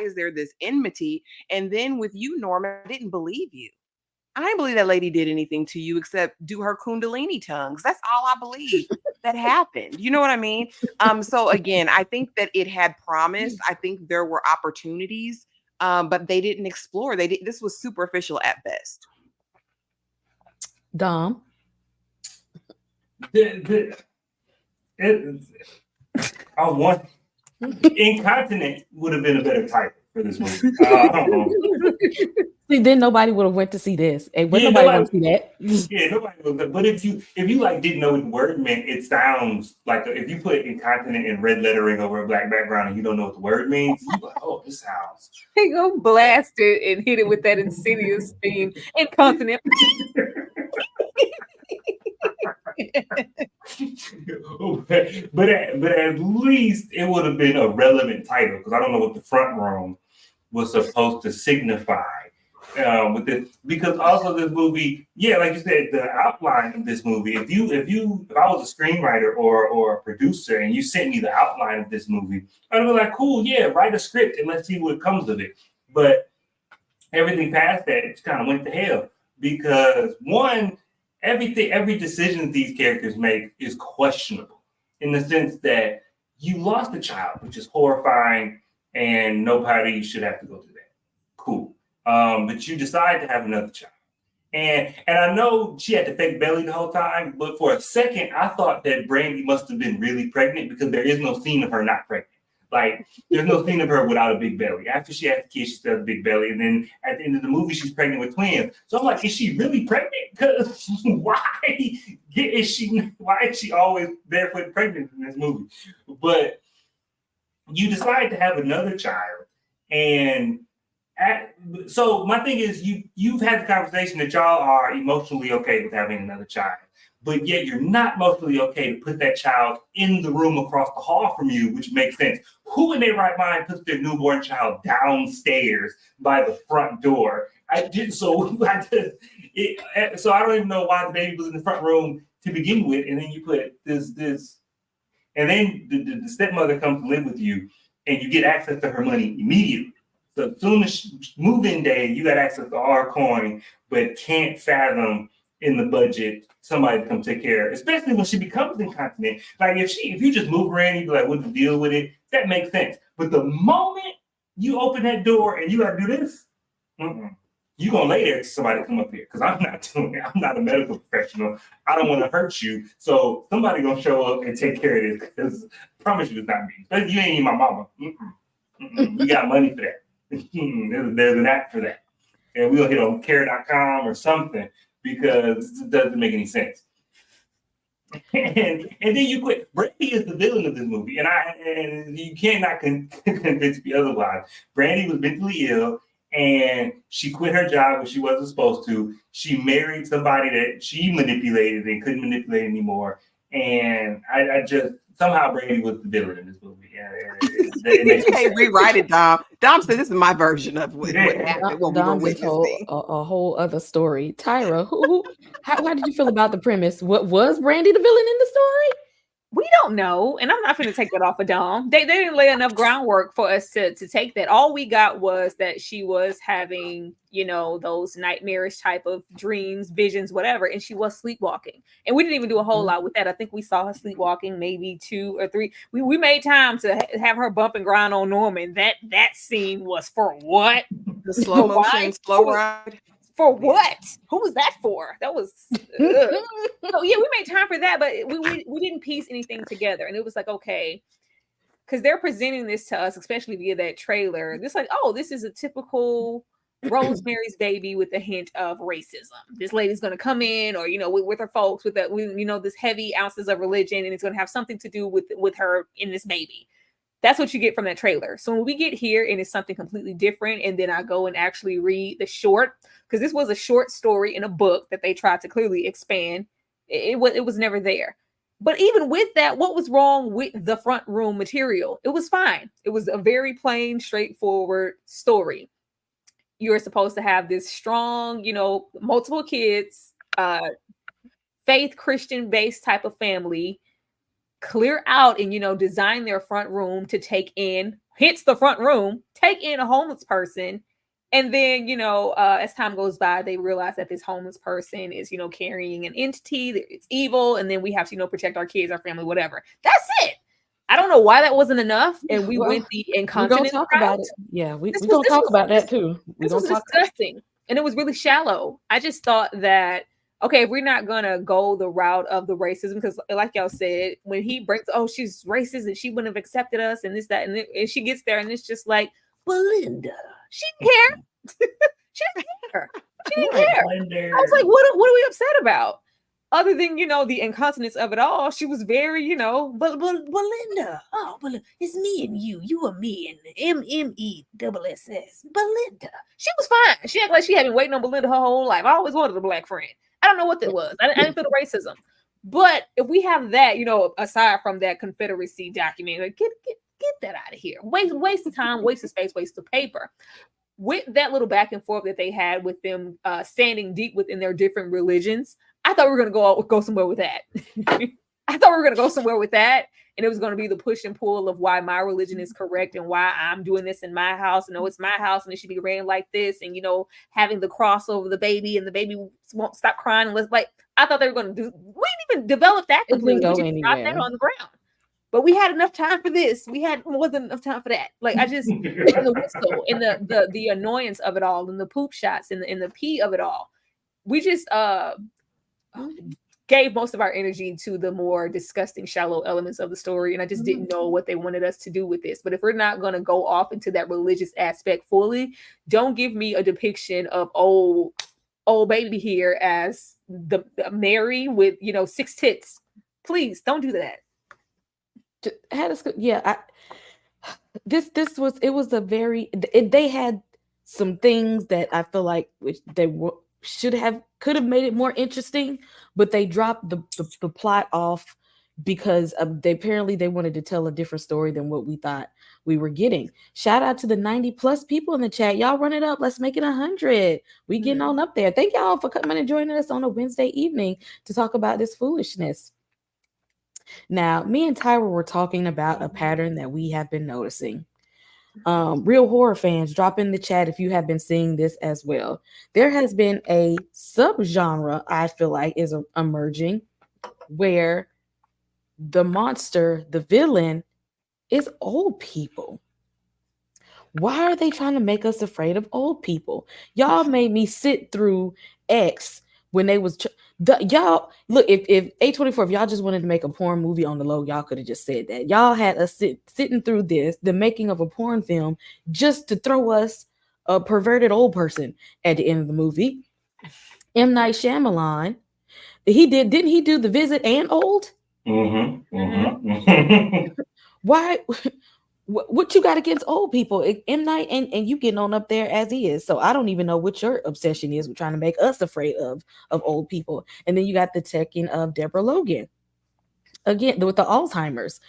is there this enmity? And then with you, Norman, I didn't believe you. I didn't believe that lady did anything to you except do her kundalini tongues. That's all I believe that happened. You know what I mean? So again, I think that it had promise. I think there were opportunities, but they didn't explore. This was superficial at best. Dom. I want Incontinent would have been a better title for this movie. I don't know. See, then nobody would have went to see this. And nobody want to see that. Yeah, nobody would. But if you like didn't know what the word meant, it sounds like if you put incontinent in red lettering over a black background and you don't know what the word means, you're like, oh, this sounds. He go blast it and hit it with that insidious theme. Incontinent. but at least it would have been a relevant title, because I don't know what the front room was supposed to signify with this, because also this movie, yeah, like you said, the outline of this movie, if I was a screenwriter or a producer and you sent me the outline of this movie, I'd be like, cool, yeah, write a script and let's see what comes of it. But everything past that, it just kind of went to hell, because one, every decision these characters make is questionable, in the sense that you lost a child, which is horrifying. and nobody should have to go through that. Cool. But you decide to have another child. And I know she had the fake belly the whole time, but for a second, I thought that Brandy must have been really pregnant because there is no scene of her not pregnant. Like, there's no scene of her without a big belly. After she had the kid, she still has a big belly. And then at the end of the movie, she's pregnant with twins. So I'm like, is she really pregnant? Because why is she always barefoot pregnant in this movie? But you decide to have another child. And so my thing is, you've had the conversation that y'all are emotionally okay with having another child, but yet you're not emotionally okay to put that child in the room across the hall from you, which makes sense. Who in their right mind puts their newborn child downstairs by the front door? So I don't even know why the baby was in the front room to begin with, and then you put this, and then the stepmother comes to live with you, and you get access to her money immediately. So as soon as move-in day, you got access to our coin, but can't fathom in the budget somebody to come take care of her, especially when she becomes incontinent. Like if you just move her in, you'd be like, what's the deal with it? That makes sense. But the moment you open that door and you gotta do this, you're gonna lay there to somebody come up here because I'm not doing it. I'm not a medical professional. I don't want to hurt you. So somebody gonna show up and take care of this because I promise you it's not me. But you ain't even my mama. We got money for that. There's an app for that. And we'll hit on care.com or something because it doesn't make any sense. And then you quit. Brandy is the villain of this movie, and you cannot convince me otherwise. Brandy was mentally ill, and she quit her job when she wasn't supposed to. She married somebody that she manipulated and couldn't manipulate anymore. And I just somehow Brandy was the villain in this movie. You can't rewrite it, Dom. Dom said, "This is my version of what happened." Dom told a whole other story. Tyra, how did you feel about the premise? What was Brandy the villain in the story? We don't know, and I'm not going to take that off of Dom. They didn't lay enough groundwork for us to take that. All we got was that she was having, those nightmarish type of dreams, visions, whatever, and she was sleepwalking. And we didn't even do a whole lot with that. I think we saw her sleepwalking maybe 2 or 3. We made time to have her bump and grind on Norman. That scene was for what? The slow motion, slow ride. For what? Who was that for? That was so yeah, we made time for that, but we didn't piece anything together. And it was like, okay, because they're presenting this to us, especially via that trailer. It's like, oh, this is a typical Rosemary's Baby with a hint of racism. This lady's gonna come in, or with her folks, with this heavy ounces of religion, and it's gonna have something to do with her in this baby. That's what you get from that trailer. So when we get here and it's something completely different, and then I go and actually read the short, because this was a short story in a book that they tried to clearly expand. It was never there. But even with that, what was wrong with the front room material? It was fine. It was a very plain, straightforward story. You're supposed to have this strong, multiple kids, faith Christian-based type of family, clear out and design their front room to take in, hence the front room, take in a homeless person. And then as time goes by, they realize that this homeless person is carrying an entity, it's evil, and then we have to protect our kids, our family, whatever. That's it. I don't know why that wasn't enough, and we went the incontinence route. About it. Yeah, we're gonna talk about that too. This was disgusting, and it was really shallow. I just thought that, okay, if we're not gonna go the route of the racism, because like y'all said, when he breaks, oh, she's racist and she wouldn't have accepted us and this, that, and she gets there and it's just like, Belinda, she didn't care. She didn't care. She didn't care. I was like, what are we upset about? Other than, the incontinence of it all, she was very, but Belinda, it's me and you and me and MMESS. Belinda. She was fine. She acted like she had been waiting on Belinda her whole life. I always wanted a black friend. I don't know what that was. I didn't feel the racism. But if we have that, aside from that Confederacy document, like, get that out of here. Waste of time, waste of space, waste of paper. With that little back and forth that they had with them standing deep within their different religions, I thought we were going to go somewhere with that. I thought we were going to go somewhere with that. And it was going to be the push and pull of why my religion is correct and why I'm doing this in my house. No, it's my house and it should be ran like this. And, having the cross over the baby and the baby won't stop crying. And I thought they were going to do, we didn't even develop that completely. We just dropped that on the ground. but we had enough time for this. We had more than enough time for that. Like I just and the whistle and the annoyance of it all and the poop shots and the pee of it all. We just gave most of our energy to the more disgusting, shallow elements of the story, and I just didn't know what they wanted us to do with this. But if we're not going to go off into that religious aspect fully, don't give me a depiction of old baby here as the Mary with 6 tits. Please don't do that. This was a very they had some things that I feel like which they could have made it more interesting, but they dropped the plot off because they wanted to tell a different story than what we thought we were getting. Shout out to the 90+ people in the chat. Y'all run it up. Let's make it 100. We getting on up there. Thank y'all for coming and joining us on a Wednesday evening to talk about this foolishness. Now, me and Tyra were talking about a pattern that we have been noticing. Real horror fans, drop in the chat if you have been seeing this as well. There has been a subgenre, I feel like, is emerging where the monster, the villain, is old people. Why are they trying to make us afraid of old people? Y'all made me sit through X when they was y'all look, if A24, if y'all just wanted to make a porn movie on the low, y'all could have just said that. Y'all had us sitting through the making of a porn film just to throw us a perverted old person at the end of the movie. M. Night Shyamalan, didn't he do The Visit and Old? Why? What you got against old people? M. Night and you getting on up there as he is. So I don't even know what your obsession is with trying to make us afraid of old people. And then you got the taking of Deborah Logan again with the Alzheimer's.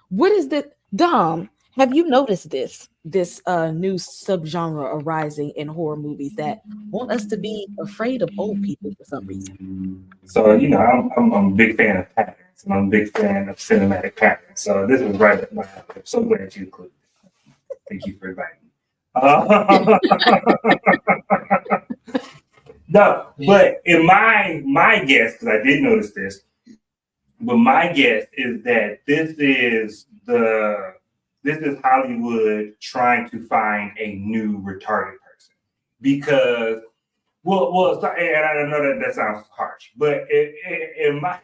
What is the Dom? Have you noticed this new subgenre arising in horror movies that want us to be afraid of old people for some reason? So I'm a big fan of patterns, and I'm a big fan of cinematic patterns. So this was right up my alley. I'm so glad you included this. Thank you for inviting me. No, but in my guess, because I did notice this, but my guess is that this is Hollywood trying to find a new retarded person because, and I know that sounds harsh, but in my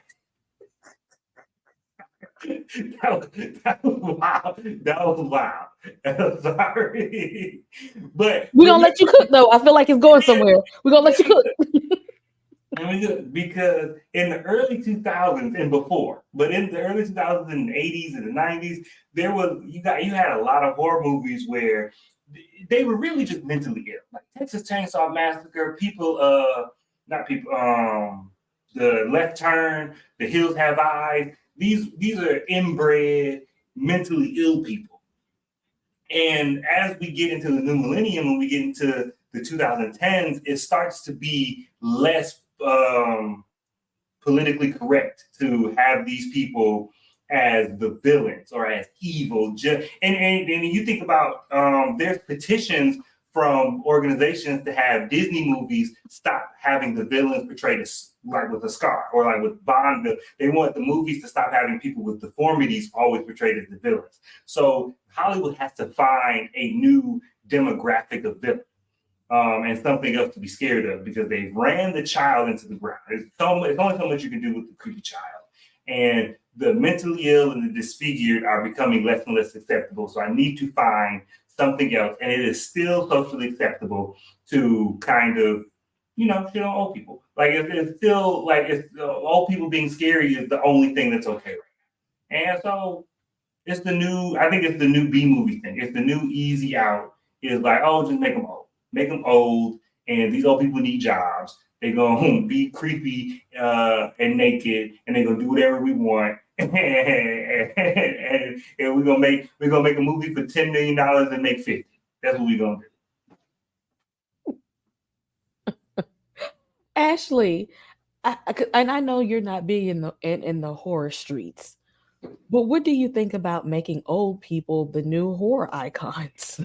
that was wild. I'm sorry, but we're gonna let you cook though. I feel like it's going somewhere. We're gonna let you cook. Because in the early 2000s and before, but in the early 2000s and 80s and the 90s, there was you had a lot of horror movies where they were really just mentally ill, like Texas Chainsaw Massacre, The Left Turn, The Hills Have Eyes. These are inbred, mentally ill people. And as we get into the new millennium, when we get into the 2010s, it starts to be less politically correct to have these people as the villains or as evil. And you think about there's petitions from organizations to have Disney movies stop having the villains portrayed as like with a scar or like with Bond. They want the movies to stop having people with deformities always portrayed as the villains. So Hollywood has to find a new demographic of villain. And something else to be scared of because they ran the child into the ground. It's only so much you can do with the creepy child. And the mentally ill and the disfigured are becoming less and less acceptable. So I need to find something else. And it is still socially acceptable to kind of, shit on old people. Like it's still like old people being scary is the only thing that's okay right now. And so I think it's the new B movie thing. It's the new easy out is like, just make them old. Make them old, and these old people need jobs. They're gonna be creepy and naked, and they're gonna do whatever we want. and we're gonna make a movie for $10 million and make 50. That's what we're gonna do. Ashley, I know you're not big in the horror streets, but what do you think about making old people the new horror icons?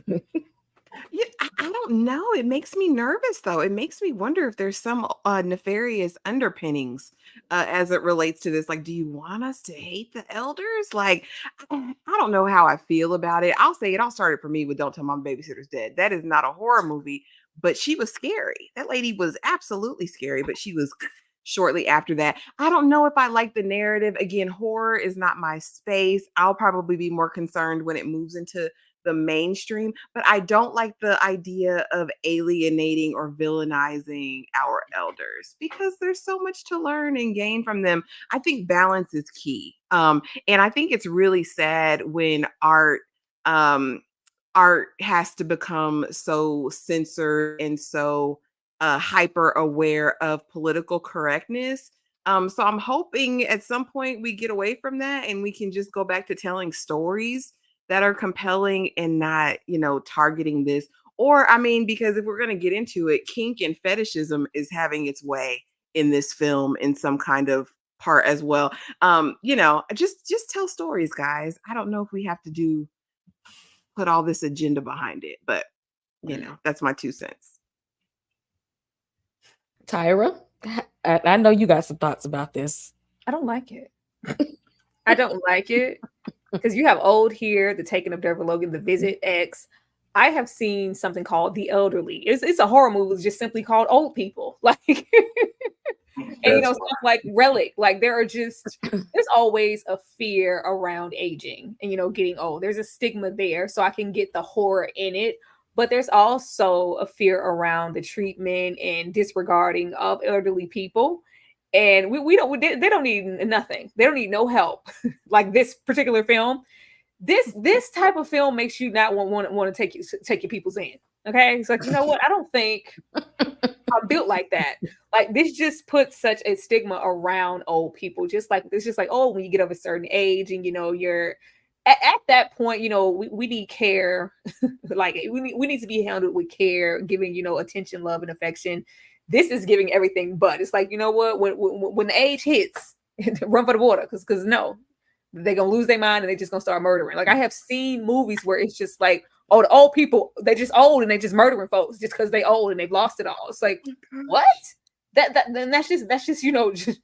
Yeah, I don't don't know. It makes me nervous, though. It makes me wonder if there's some nefarious underpinnings as it relates to this. Like, do you want us to hate the elders? Like, I don't know how I feel about it. I'll say it all started for me with Don't Tell My Babysitter's Dead. That is not a horror movie, but she was scary. That lady was absolutely scary, but she was shortly after that. I don't know if I like the narrative. Again, horror is not my space. I'll probably be more concerned when it moves into the mainstream, but I don't like the idea of alienating or villainizing our elders because there's so much to learn and gain from them. I think balance is key. And I think it's really sad when um, art has to become so censored and so hyper aware of political correctness. So I'm hoping at some point we get away from that and we can just go back to telling stories that are compelling and not, targeting this. Or, I mean, because if we're going to get into it, kink and fetishism is having its way in this film in some kind of part as well. Just tell stories, guys. I don't know if we have to put all this agenda behind it, but that's my 2 cents. Tyra, I know you got some thoughts about this. I don't like it. I don't like it because you have old here, The Taking of Deborah Logan, The Visit, X. I have seen something called The Elderly. It's a horror movie. It's just simply called Old People. Like, and stuff like Relic. Like there's always a fear around aging and getting old. There's a stigma there, so I can get the horror in it. But there's also a fear around the treatment and disregarding of elderly people. And they don't need nothing. They don't need no help. Like this particular film, this type of film makes you not want to take your people's in. Okay. It's like, you know what? I don't think I'm built like that. Like this just puts such a stigma around old people. It's just like, oh, when you get of a certain age and you're at that point, we need care. Like we need to be handled with care, giving, attention, love, and affection. This is giving everything, but it's like, you know what? When the age hits, run for the water, because no, they're gonna lose their mind and they're just gonna start murdering. Like I have seen movies where it's just like, oh, the old people, they're just old and they're just murdering folks just because they old and they've lost it all. It's like, what? That's just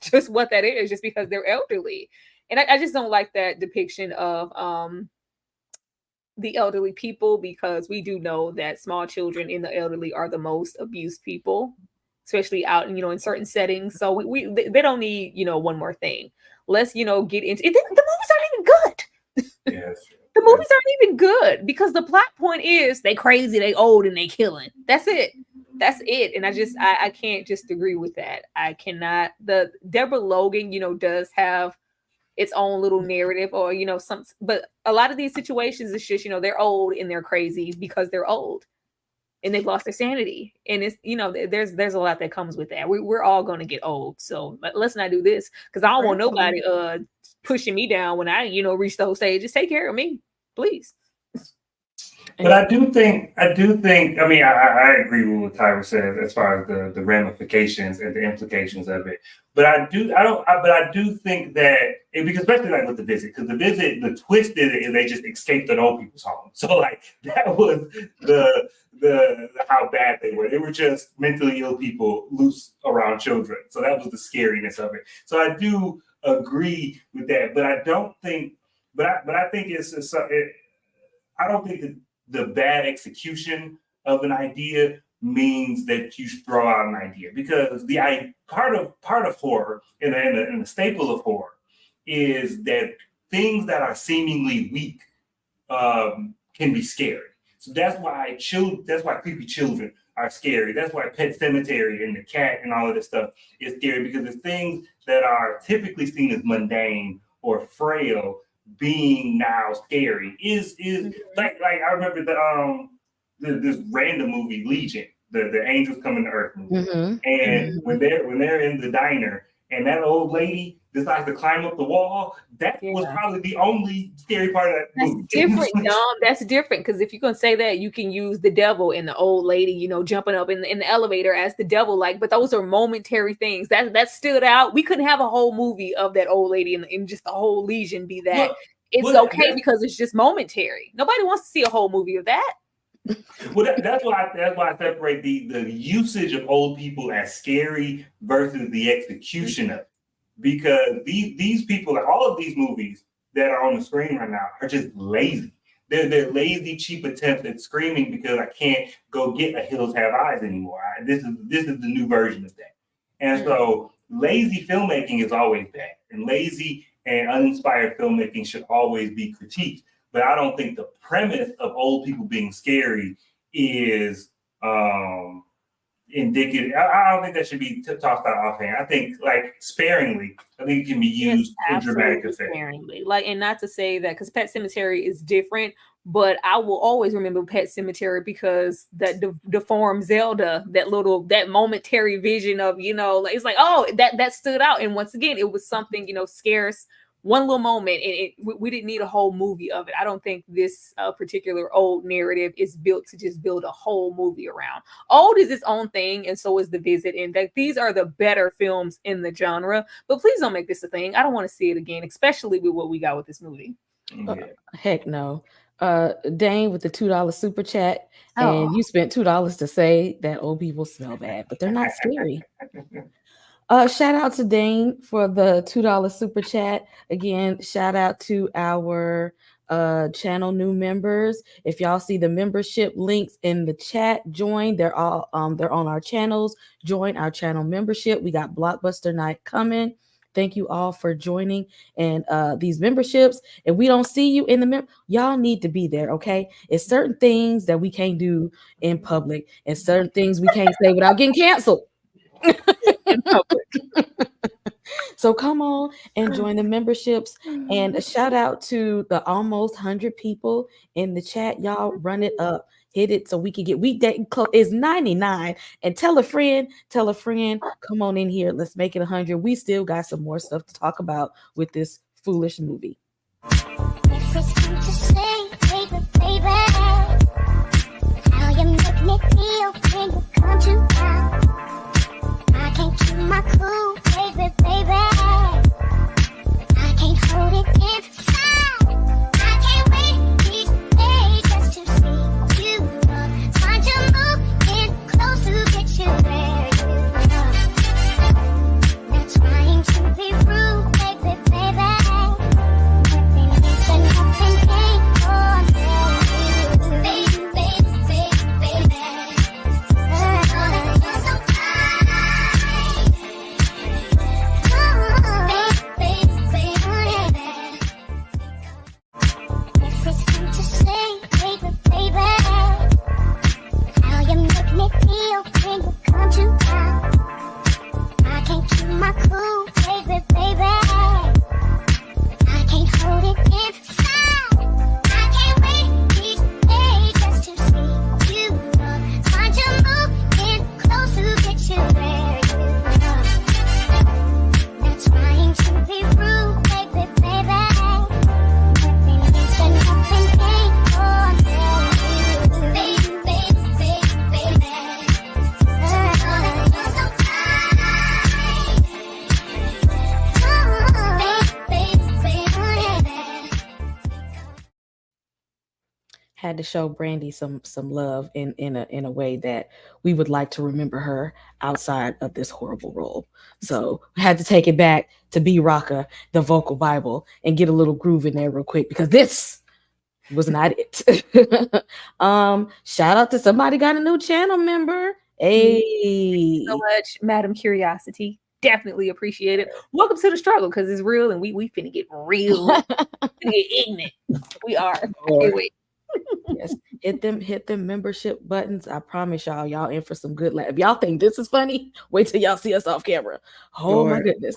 just what that is, just because they're elderly. And I just don't like that depiction of the elderly people, because we do know that small children and the elderly are the most abused people, especially out in certain settings. So they don't need one more thing. Let's get into it. The movies aren't even good. Yes. The movies aren't even good because the plot point is they crazy, they old, and they killing. That's it. And I can't just agree with that. I cannot. The Deborah Logan, does have its own little narrative, or but a lot of these situations it's just they're old and they're crazy because they're old and they've lost their sanity, and it's there's a lot that comes with that. We're all going to get old, so let's not do this, because I don't want nobody pushing me down when I reach those stages. Take care of me, please. But I do think, I mean, I agree with what Tyra says as far as the ramifications and the implications of it. But I do think that, because especially like with The Visit, because the twist in it is they just escaped an old people's home. So like that was the how bad they were. They were just mentally ill people loose around children. So that was the scariness of it. So I do agree with that, but I don't think, but I think I don't think that the bad execution of an idea means that you throw out an idea, because part of horror and a staple of horror is that things that are seemingly weak can be scary. So that's why creepy children are scary. That's why Pet Sematary and the cat and all of this stuff is scary, because the things that are typically seen as mundane or frail being now scary is like I remember this random movie Legion, the Angels Coming to Earth movie, and when they're in the diner and that old lady decides to climb up the wall, that was probably the only scary part of that movie. Different, Dom. That's different, because if you're gonna say that, you can use the devil and the old lady, jumping up in the elevator as the devil, but those are momentary things that stood out. We couldn't have a whole movie of that old lady and just the whole Legion be that. It's okay because it's just momentary. Nobody wants to see a whole movie of that. Well, that's why I separate the usage of old people as scary versus the execution of it. Because these people, like all of these movies that are on the screen right now, are just lazy. They're lazy, cheap attempts at screaming because I can't go get a Hills Have Eyes anymore. This is the new version of that. And so lazy filmmaking is always bad, and lazy and uninspired filmmaking should always be critiqued. But I don't think the premise of old people being scary is indicative. I don't think that should be tossed out offhand. I think like sparingly. I think it can be used in dramatic effect. Sparingly. Like, and not to say that because Pet Sematary is different, but I will always remember Pet Sematary because that deformed Zelda, that momentary vision of, it's like, oh, that stood out. And once again, it was something, scarce. One little moment, and we didn't need a whole movie of it. I don't think this particular old narrative is built to just build a whole movie around. Old is its own thing, and so is The Visit. And that these are the better films in the genre. But please don't make this a thing. I don't want to see it again, especially with what we got with this movie. Heck no. Dane with the $2 super chat, and you spent $2 to say that old people smell bad, but they're not scary. Shout out to Dane for the $2 super chat. Again, shout out to our channel new members. If y'all see the membership links in the chat, join. They're all they're on our channels. Join our channel membership. We got Blockbuster Night coming. Thank you all for joining and these memberships. If we don't see you in the y'all need to be there, okay? It's certain things that we can't do in public, and certain things we can't say without getting canceled. In public. So come on and join the memberships, and a shout out to the almost 100 people in the chat. Y'all run it up, hit it so we can get weekday is 99, and tell a friend, come on in here, let's make it 100. We still got some more stuff to talk about with this foolish movie. I can't keep my cool, baby, baby. I can't hold it inside. I can't wait each day just to see you. Find you moving close to get you where you are. Not trying to be rude, baby, baby. Nothing is enough and ain't for you, baby, baby, baby. My cool, baby, baby. I can't hold it inside. I can't wait each day just to see you. Find you moving close to get you where you are. Not trying to be rude, baby, baby. Nothing is enough and ain't for you, baby, baby, baby. Had to show Brandy some love in a way that we would like to remember her outside of this horrible role. So I had to take it back to B Rocka, the vocal Bible, and get a little groove in there real quick because this was not it. Shout out to somebody got a new channel member. Hey, thank you so much, Madam Curiosity. Definitely appreciate it. Welcome to the struggle because it's real and we finna get real, get ignorant. We are. Anyway. Yes, hit them membership buttons. I promise y'all in for some good laugh. If y'all think this is funny, wait till y'all see us off camera. Oh my goodness.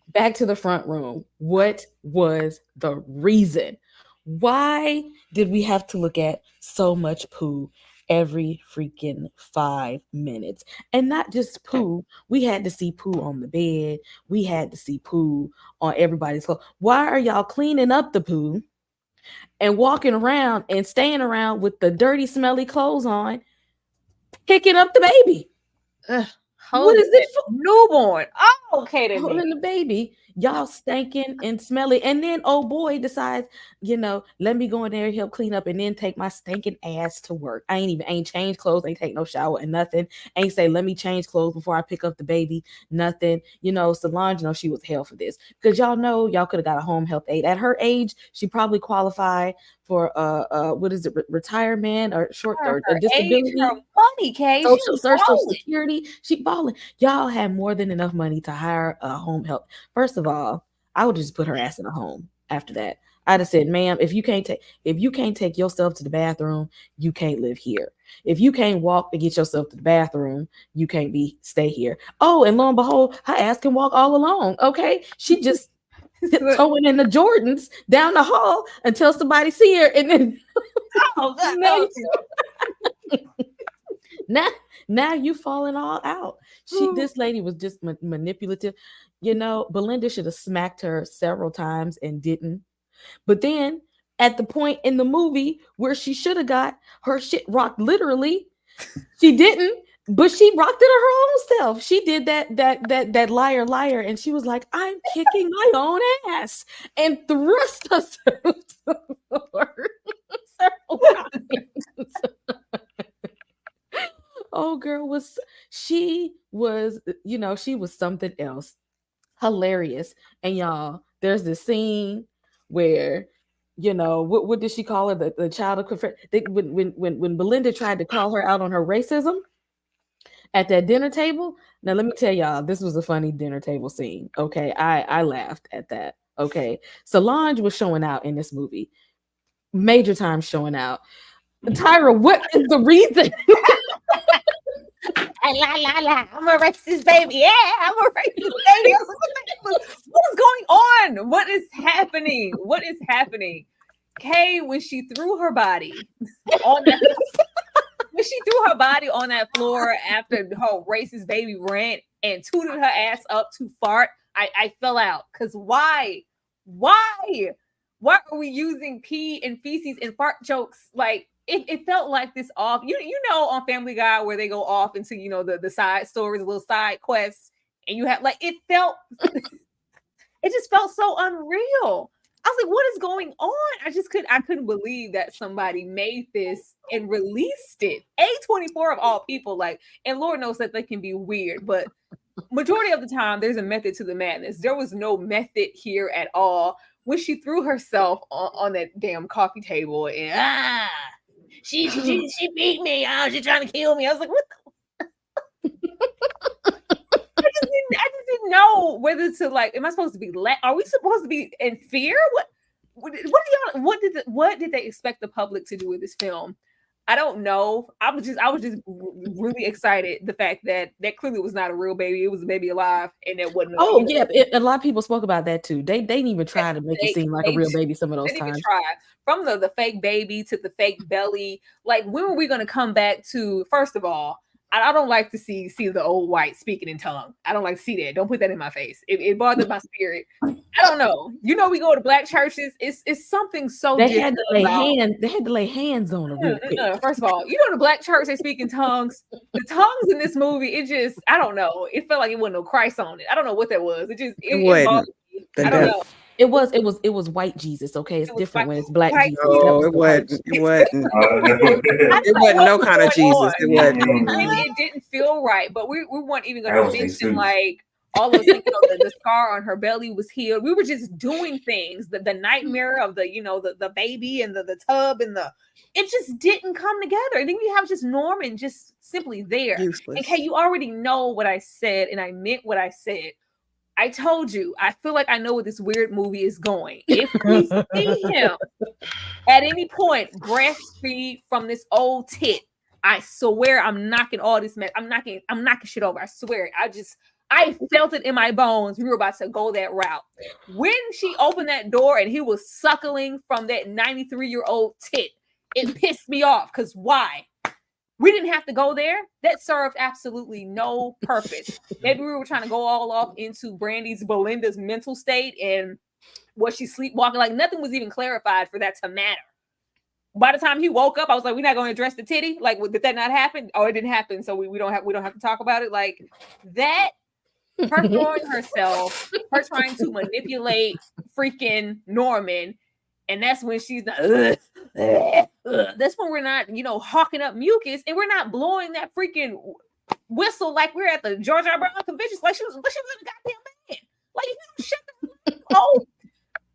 Back to the front room. What was the reason? Why did we have to look at so much poo every freaking 5 minutes? And not just poo. We had to see poo on the bed. We had to see poo on everybody's clothes. Why are y'all cleaning up the poo and walking around and staying around with the dirty, smelly clothes on, picking up the baby? What is it for? Newborn. Oh, okay. Holding the baby. Y'all stinking and smelly. And then old boy decides, let me go in there, help clean up, and then take my stinking ass to work. I ain't change clothes, ain't take no shower and nothing. Ain't say, let me change clothes before I pick up the baby. Nothing. Solange, she was hell for this. Because y'all could have got a home health aide. At her age, she probably qualified for what is it, retirement or short or disability. Age, her money, Kay. Social security. She balling. Y'all had more than enough money to hire a home health. First of all, I would just put her ass in a home. After that, I'd have said, ma'am, if you can't take yourself to the bathroom, you can't live here. If you can't walk to get yourself to the bathroom, you can't stay here. Oh, and lo and behold, her ass can walk all along. Okay, she just towing in the Jordans down the hall until somebody see her, and then now you falling all out. This lady was just manipulative. Belinda should have smacked her several times and didn't. But then at the point in the movie where she should have got her shit rocked, literally, she didn't. But she rocked it her own self. She did that liar, and she was like, "I'm kicking my own ass," and thrust us to the floor several times. Oh, girl she was something else. Hilarious. And y'all, there's this scene where what did she call her, the child of when Belinda tried to call her out on her racism at that dinner table. Now let me tell y'all, this was a funny dinner table scene. Okay, I laughed at that. Okay, Solange was showing out in this movie, major time showing out. Tyra, what is the reason? I'm a racist baby. Yeah, I'm a racist baby. I was like, what is going on? What is happening? What is happening? Kay, when she threw her body on that floor after her racist baby rant and tooted her ass up to fart, I fell out. Because why? Why are we using pee and feces and fart jokes? Like, it felt like this off. On Family Guy where they go off into the side stories, little side quests, and you have it just felt so unreal. I was like, what is going on? I couldn't believe that somebody made this and released it. A24 of all people, and Lord knows that they can be weird, but majority of the time there's a method to the madness. There was no method here at all. When she threw herself on that damn coffee table and she beat me. Oh, she's trying to kill me. I was like, what the? I just didn't know whether to am I supposed to be are we supposed to be in fear? What did they expect the public to do with this film? I don't know. I was just really excited. The fact that clearly was not a real baby. It was a baby alive, and it wasn't. A lot of people spoke about that too. They didn't even try to make it seem like a real baby some of those times. From the fake baby to the fake belly. When were we going to come back to? First of all, I don't like to see the old white speaking in tongue. I don't like to see that. Don't put that in my face. It bothered my spirit. I don't know. We go to black churches. It's something so they had to lay hands on her real quick. First of all, the black church, they speak in tongues. The tongues in this movie, it just, I don't know. It felt like it wasn't no Christ on it. I don't know what that was. It bothered me. I don't know. It was white Jesus. Okay, it's different when it's black Jesus. No, it wasn't. It wasn't. It wasn't no kind of Jesus. It wasn't. It didn't feel right. But we weren't even going to mention all of the scar on her belly was healed. We were just doing things. The nightmare of the baby and the tub and it just didn't come together. And then we have just Norman just simply there. Useless. And you already know what I said, and I meant what I said. I told you, I feel like I know where this weird movie is going. If we see him at any point breastfeed from this old tit, I swear I'm knocking all this mess. I'm knocking shit over. I swear. I felt it in my bones. We were about to go that route. When she opened that door and he was suckling from that 93-year-old tit, it pissed me off. Because why? We didn't have to go there. That served absolutely no purpose. Maybe we were trying to go all off into Belinda's mental state and was she sleepwalking? Nothing was even clarified for that to matter. By the time he woke up, I was like, we're not going to address the titty. Did that not happen? Oh, it didn't happen. So we don't have to talk about it. That her throwing herself, her trying to manipulate freaking Norman, and that's when she's not. That's when we're not, hawking up mucus, and we're not blowing that freaking whistle like we're at the George R. Brown convention. Like she was in a goddamn band. Like, shut the oh.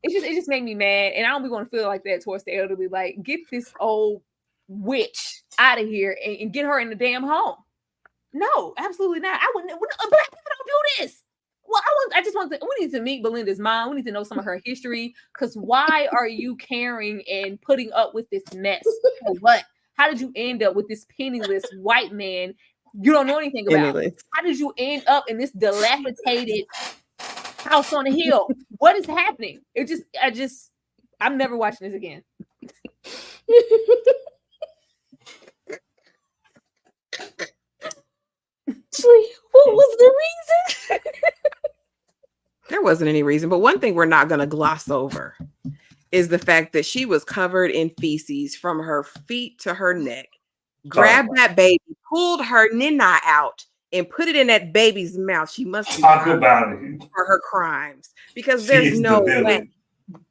It just made me mad, and I don't be want to feel like that towards the elderly. Like, get this old witch out of here and get her in the damn home. No, absolutely not. I wouldn't. Black people don't do this. Well, I just want to. We need to meet Belinda's mom. We need to know some of her history. Because why are you caring and putting up with this mess? For what? How did you end up with this penniless white man you don't know anything about? How did you end up in this dilapidated house on a hill? What is happening? I'm never watching this again. What was the reason? There wasn't any reason, but one thing we're not going to gloss over is the fact that she was covered in feces from her feet to her neck, grabbed that baby, pulled her nina out, and put it in that baby's mouth. She must be talk about it for her crimes, because there's no way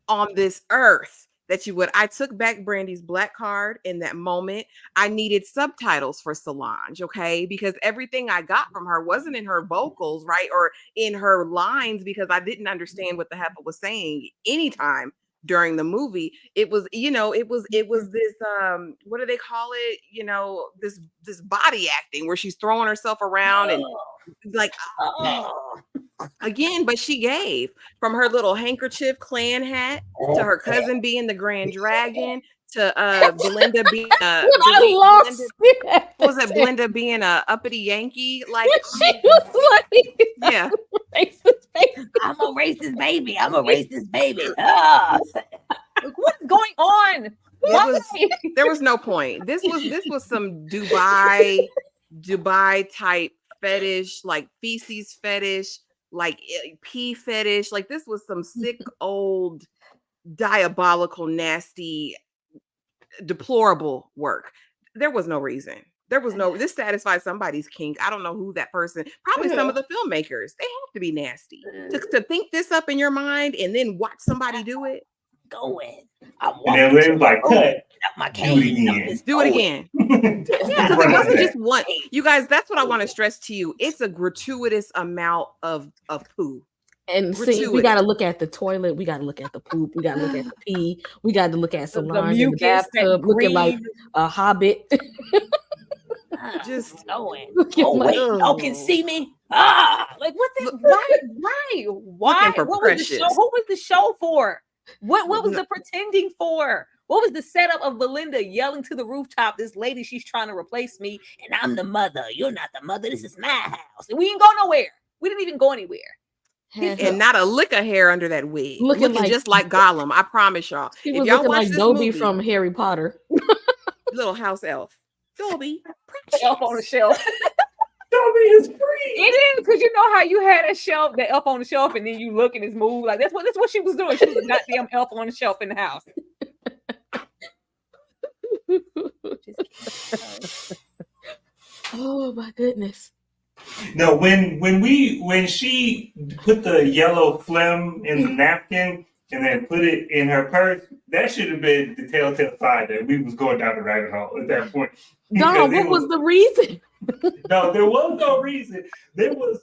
on this earth that you would. I took back Brandy's black card in that moment. I needed subtitles for Solange, okay? Because everything I got from her wasn't in her vocals, right? Or in her lines, because I didn't understand what the heifer was saying anytime during the movie. It was, it was this, what do they call it? This body acting where she's throwing herself around and like, again, but she gave from her little handkerchief clan hat to her cousin being the Grand Dragon to Belinda being Belinda being a uppity Yankee, like she was like, yeah, I'm a racist baby. I'm a racist baby. What's going on? There was no point. This was some Dubai type fetish, like feces fetish, like pee fetish. Like, this was some sick, old, diabolical, nasty, deplorable work. There was no reason. This satisfied somebody's kink. I don't know who that person, probably some of the filmmakers. They have to be nasty to think this up in your mind and then watch somebody do it. Go in. And then it was like, cut. Do it again. Yeah, it wasn't just one. You guys, that's what I want to stress to you. It's a gratuitous amount of poo. And see, we got to look at the toilet. We got to look at the poop. We got to look at the pee. We got to look at Solange in the bathtub looking like a hobbit. Just going. Wait, y'all can see me. Like, what the? Why? What was the show for? What was the pretending for? What was the setup of Belinda yelling to the rooftop, this lady, she's trying to replace me, and I'm the mother. You're not the mother. This is my house. And we didn't go nowhere. We didn't even go anywhere. And not a lick of hair under that wig. Looking just like Gollum. I promise y'all. She was looking like Dobby from Harry Potter. Little house elf. Dobby. Elf on the shelf. Dobby is free. It is, because you know how you had a shelf, that elf on the shelf, and then you look and it's moved. Like, that's what she was doing. She was a goddamn elf on the shelf in the house. Oh my goodness. No, when she put the yellow phlegm in the napkin and then put it in her purse, that should have been the telltale sign that we was going down the rabbit hole at that point. Don, what was the reason? No, there was no reason. There was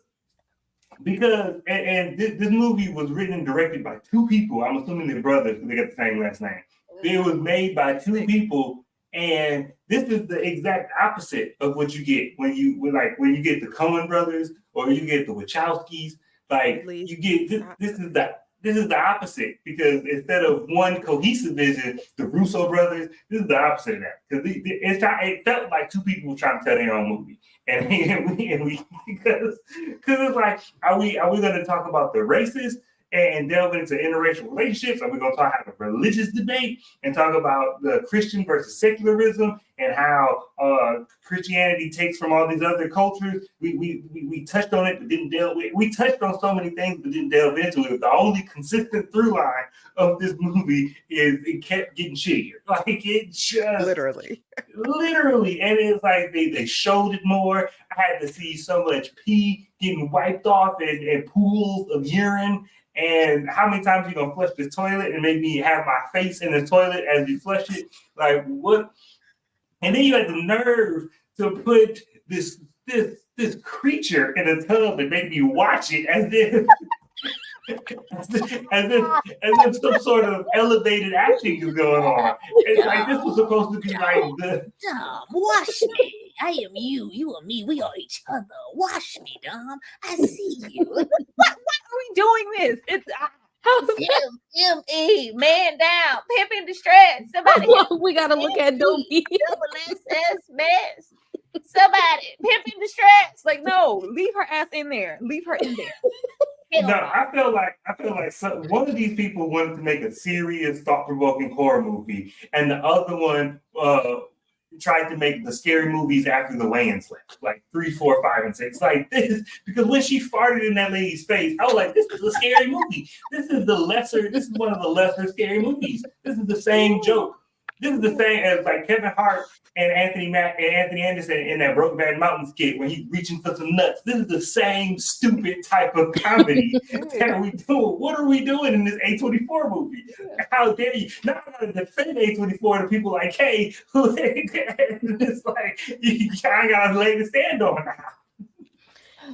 because this movie was written and directed by two people. I'm assuming they're brothers because they got the same last name. It was made by two people, and this is the exact opposite of what you get when you get the Coen brothers or you get the Wachowskis. Like, you get this is the opposite, because instead of one cohesive vision, the Russo brothers, this is the opposite of that. Because it felt like two people were trying to tell their own movie, and we because it's like, are we going to talk about the racist and delve into interracial relationships. Are we going to have a religious debate and talk about the Christian versus secularism and how Christianity takes from all these other cultures? We touched on it, but didn't delve. We touched on so many things, but didn't delve into it. The only consistent through line of this movie is it kept getting shittier. Like it just literally, and it's like they showed it more. I had to see so much pee getting wiped off and pools of urine. And how many times you gonna flush the toilet and make me have my face in the toilet as you flush it? Like what? And then you had the nerve to put this creature in a tub and make me watch it as if as if some sort of elevated acting is going on. It's like this was supposed to be like the Dom, wash me. I am you, you are me, we are each other. Wash me, Dom. I see you. Why are we doing this? It's M.E. Man down, pimp in distress. Somebody we gotta look at Dopey. double SS mess. Somebody pimp in distress. like, no, leave her ass in there. Leave her in there. No, I feel like one of these people wanted to make a serious, thought-provoking horror movie, and the other one tried to make the scary movies after the Wayans left, like 3, 4, 5, and 6. Like this, because when she farted in that lady's face, I was like, "This is a scary movie. This is one of the lesser scary movies. This is the same joke. This is the same as like Kevin Hart and Anthony Anderson in that Brokeback Mountain skit when he's reaching for some nuts. This is the same stupid type of comedy that we do. What are we doing in this A24 movie? How dare you? Now I'm going to defend A24 to people like, hey, it's like you kind of got a leg to stand on now.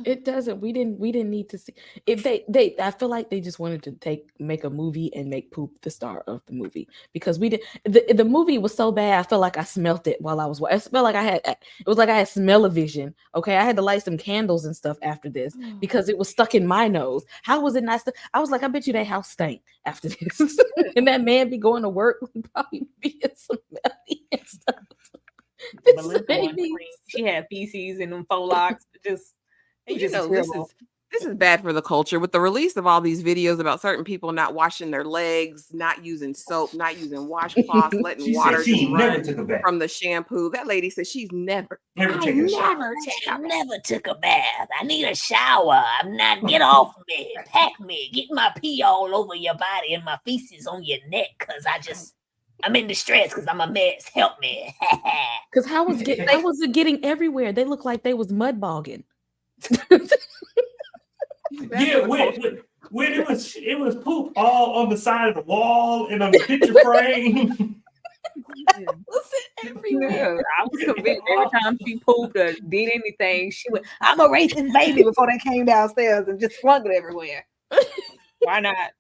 It doesn't. We didn't need to see if they. I feel like they just wanted to make a movie and make poop the star of the movie because we did. The movie was so bad. I felt like I smelt it while I was. I felt like it was like I had smell-o-vision. Okay, I had to light some candles and stuff after this because it was stuck in my nose. How was it not? I was like, I bet you that house stank after this, and that man be going to work would probably be smelly and stuff. She had feces and them faux locks. And you know, this is bad for the culture with the release of all these videos about certain people not washing their legs, not using soap, not using washcloths, letting water just run from the shampoo. That lady said she's never took a bath. I need a shower. I'm not. Get off me. Pack me. Get my pee all over your body and my feces on your neck because I'm in distress because I'm a mess. Help me. Because how was it getting everywhere? They look like they was mud bogging. Yeah, when it was poop all on the side of the wall and on the picture frame. Everywhere. I was convinced every time she pooped or did anything, she went, I'm a racist baby before they came downstairs and just flung it everywhere. Why not?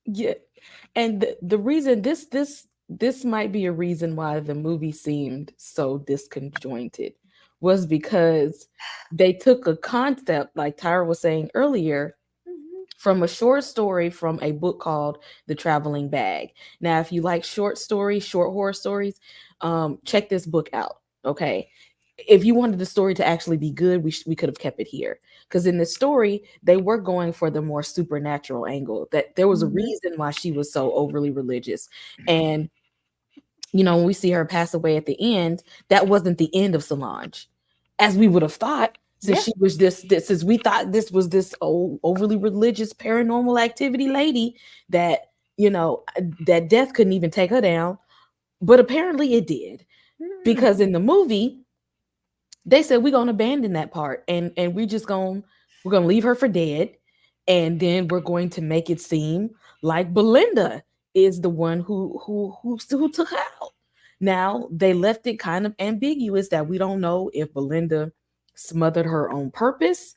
Yeah. And the reason this might be a reason why the movie seemed so disconjointed was because they took a concept, like Tyra was saying earlier, from a short story from a book called The Traveling Bag. Now, if you like short horror stories, check this book out, okay? If you wanted the story to actually be good, we could have kept it here. Because in this story, they were going for the more supernatural angle, that there was a reason why she was so overly religious. And, you know, when we see her pass away at the end, that wasn't the end of Solange, as we would have thought, since she was since we thought this was this overly religious paranormal activity lady that, you know, that death couldn't even take her down. But apparently it did, because in the movie, they said we're gonna abandon that part and we're gonna leave her for dead, and then we're going to make it seem like Belinda is the one who took her out. Now, they left it kind of ambiguous that we don't know if Belinda smothered her on purpose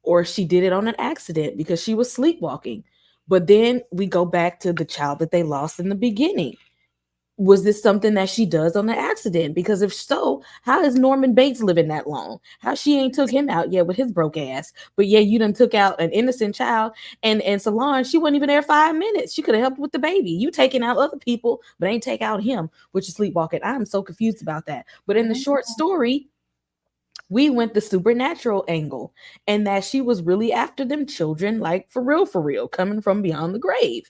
or she did it on an accident because she was sleepwalking. But then we go back to the child that they lost in the beginning. Was this something that she does on an accident? Because if so, how is Norman Bates living that long? How she ain't took him out yet with his broke ass? But yeah, you done took out an innocent child, and Solange, she wasn't even there 5 minutes. She could have helped with the baby. You taking out other people, but ain't take out him, which is sleepwalking. I'm so confused about that. But in the short story, We went the supernatural angle, and that she was really after them children, like for real, coming from beyond the grave.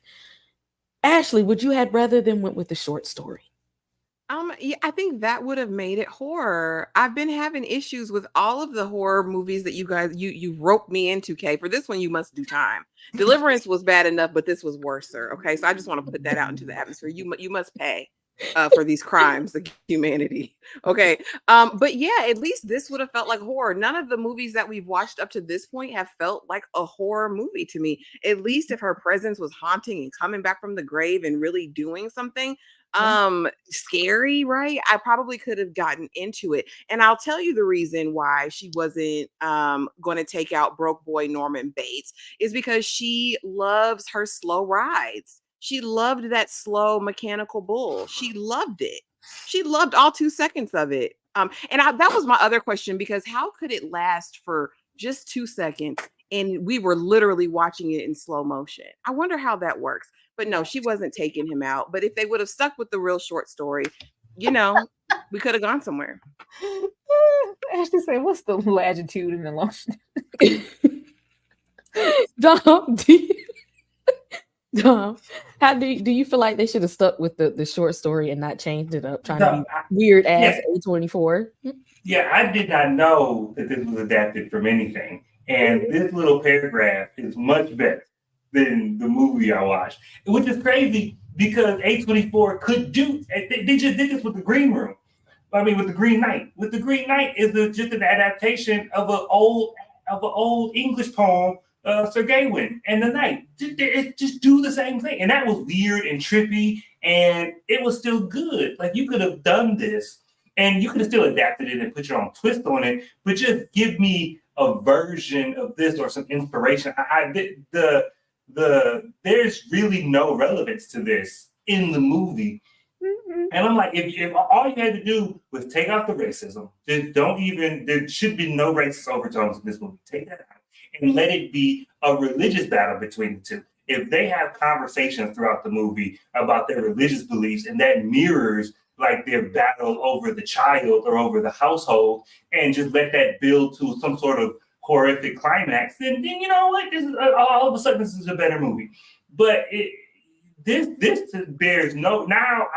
Ashley, would you had rather than went with the short story? Yeah, I think that would have made it horror. I've been having issues with all of the horror movies that you guys you roped me into, Kay. For this one, you must do time. Deliverance was bad enough, but this was worse. Okay, so I just want to put that out into the atmosphere. You must pay for these crimes against humanity. Okay, but yeah, at least this would have felt like horror. None of the movies that we've watched up to this point have felt like a horror movie to me. At least if her presence was haunting and coming back from the grave and really doing something scary, right? I probably could have gotten into it. And I'll tell you the reason why she wasn't going to take out broke boy Norman Bates is because she loves her slow rides. She loved that slow mechanical bull. She loved it. She loved all 2 seconds of it. That was my other question, because how could it last for just 2 seconds and we were literally watching it in slow motion? I wonder how that works. But no, she wasn't taking him out. But if they would have stuck with the real short story, we could have gone somewhere. Ashley said, "What's the latitude and the longitude?" Dom, how do you feel like they should have stuck with the short story and not changed it up, trying to be weird ass A24? Yeah, I did not know that this was adapted from anything, and this little paragraph is much better than the movie I watched, which is crazy because A24 could do. They just did this with the Green Room. I mean, with the Green Knight. With the Green Knight is just an adaptation of an old English poem, Sir Gawain and the Knight. It just do the same thing, and that was weird and trippy, and it was still good. Like, you could have done this, and you could have still adapted it and put your own twist on it, but just give me a version of this or some inspiration. There's really no relevance to this in the movie. Mm-hmm. And I'm like, if all you had to do was take out the racism, there should be no racist overtones in this movie. Take that out and let it be a religious battle between the two. If they have conversations throughout the movie about their religious beliefs, and that mirrors like their battle over the child or over the household, and just let that build to some sort of horrific climax, then you know what? This is all of a sudden this is a better movie. But this bears no. Now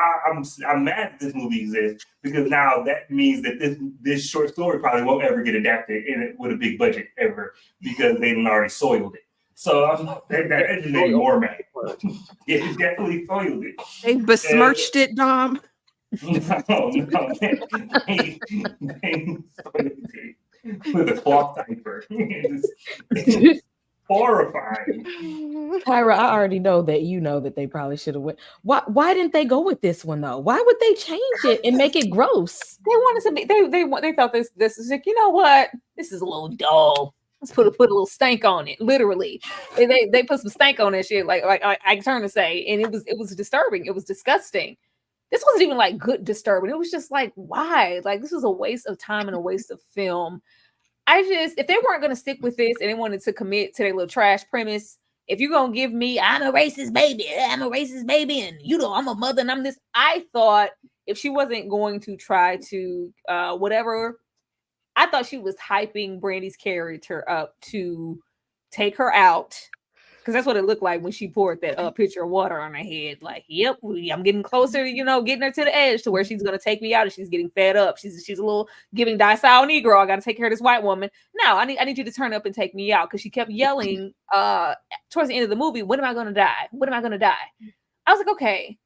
I'm mad that this movie exists, because now that means that this short story probably won't ever get adapted with a big budget ever, because they already soiled it. So that just made me more mad. It definitely soiled it. They besmirched it, Dom. No, they soiled it with a cloth diaper. It's horrifying. Tyra, I already know that they probably should have went. Why didn't they go with this one though? Why would they change it and make it gross? They wanted to be. They thought this is like, you know what? This is a little dull. Let's put a little stank on it. Literally, they put some stank on that shit. Like I turn to say, and it was disturbing. It was disgusting. This wasn't even like good disturbing. It was just like, why? Like, this was a waste of time and a waste of film. If they weren't going to stick with this and they wanted to commit to their little trash premise, if you're going to give me, I'm a racist baby, and I'm a mother, and I'm this. I thought if she wasn't going to try to whatever, I thought she was hyping Brandy's character up to take her out. Because that's what it looked like when she poured that pitcher of water on her head. Like, yep, I'm getting closer to, getting her to the edge to where she's going to take me out, and she's getting fed up. She's a little giving docile Negro. I got to take care of this white woman. No, I need you to turn up and take me out, because she kept yelling towards the end of the movie, when am I going to die? When am I going to die? I was like, okay,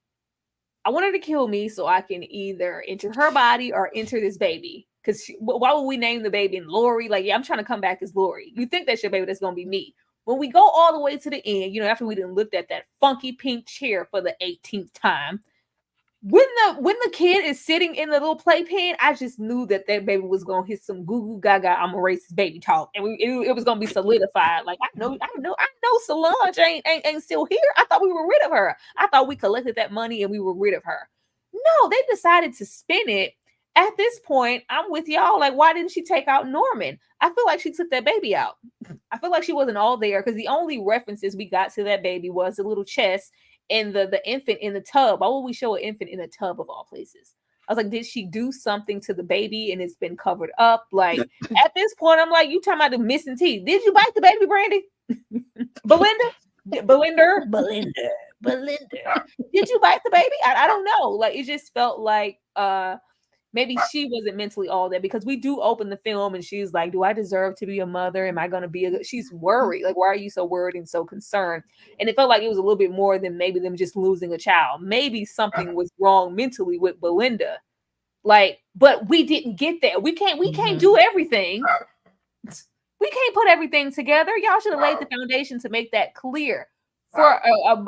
I want her to kill me so I can either enter her body or enter this baby. Because why would we name the baby Lori? Like, yeah, I'm trying to come back as Lori. You think that's your baby, that's going to be me. When we go all the way to the end, after we done looked at that funky pink chair for the 18th time, when the kid is sitting in the little playpen, I just knew that baby was gonna hit some goo goo gaga, I'm a racist baby talk, and it was gonna be solidified. Like, I know Solange ain't still here. I thought we were rid of her. I thought we collected that money and we were rid of her. No, they decided to spin it. At this point, I'm with y'all. Like, why didn't she take out Norman? I feel like she took that baby out. I feel like she wasn't all there, because the only references we got to that baby was the little chest and the infant in the tub. Why would we show an infant in a tub of all places? I was like, did she do something to the baby and it's been covered up? Like at this point, I'm like, you talking about the missing teeth? Did you bite the baby, Brandy? Belinda. Did you bite the baby? I don't know. Like it just felt like maybe she wasn't mentally all that, because we do open the film and she's like, do I deserve to be a mother? Am I going to be she's worried. Like, why are you so worried and so concerned? And it felt like it was a little bit more than maybe them just losing a child. Maybe something was wrong mentally with Belinda. Like, but we didn't get that. We can't do everything. We can't put everything together. Y'all should have laid the foundation to make that clear. For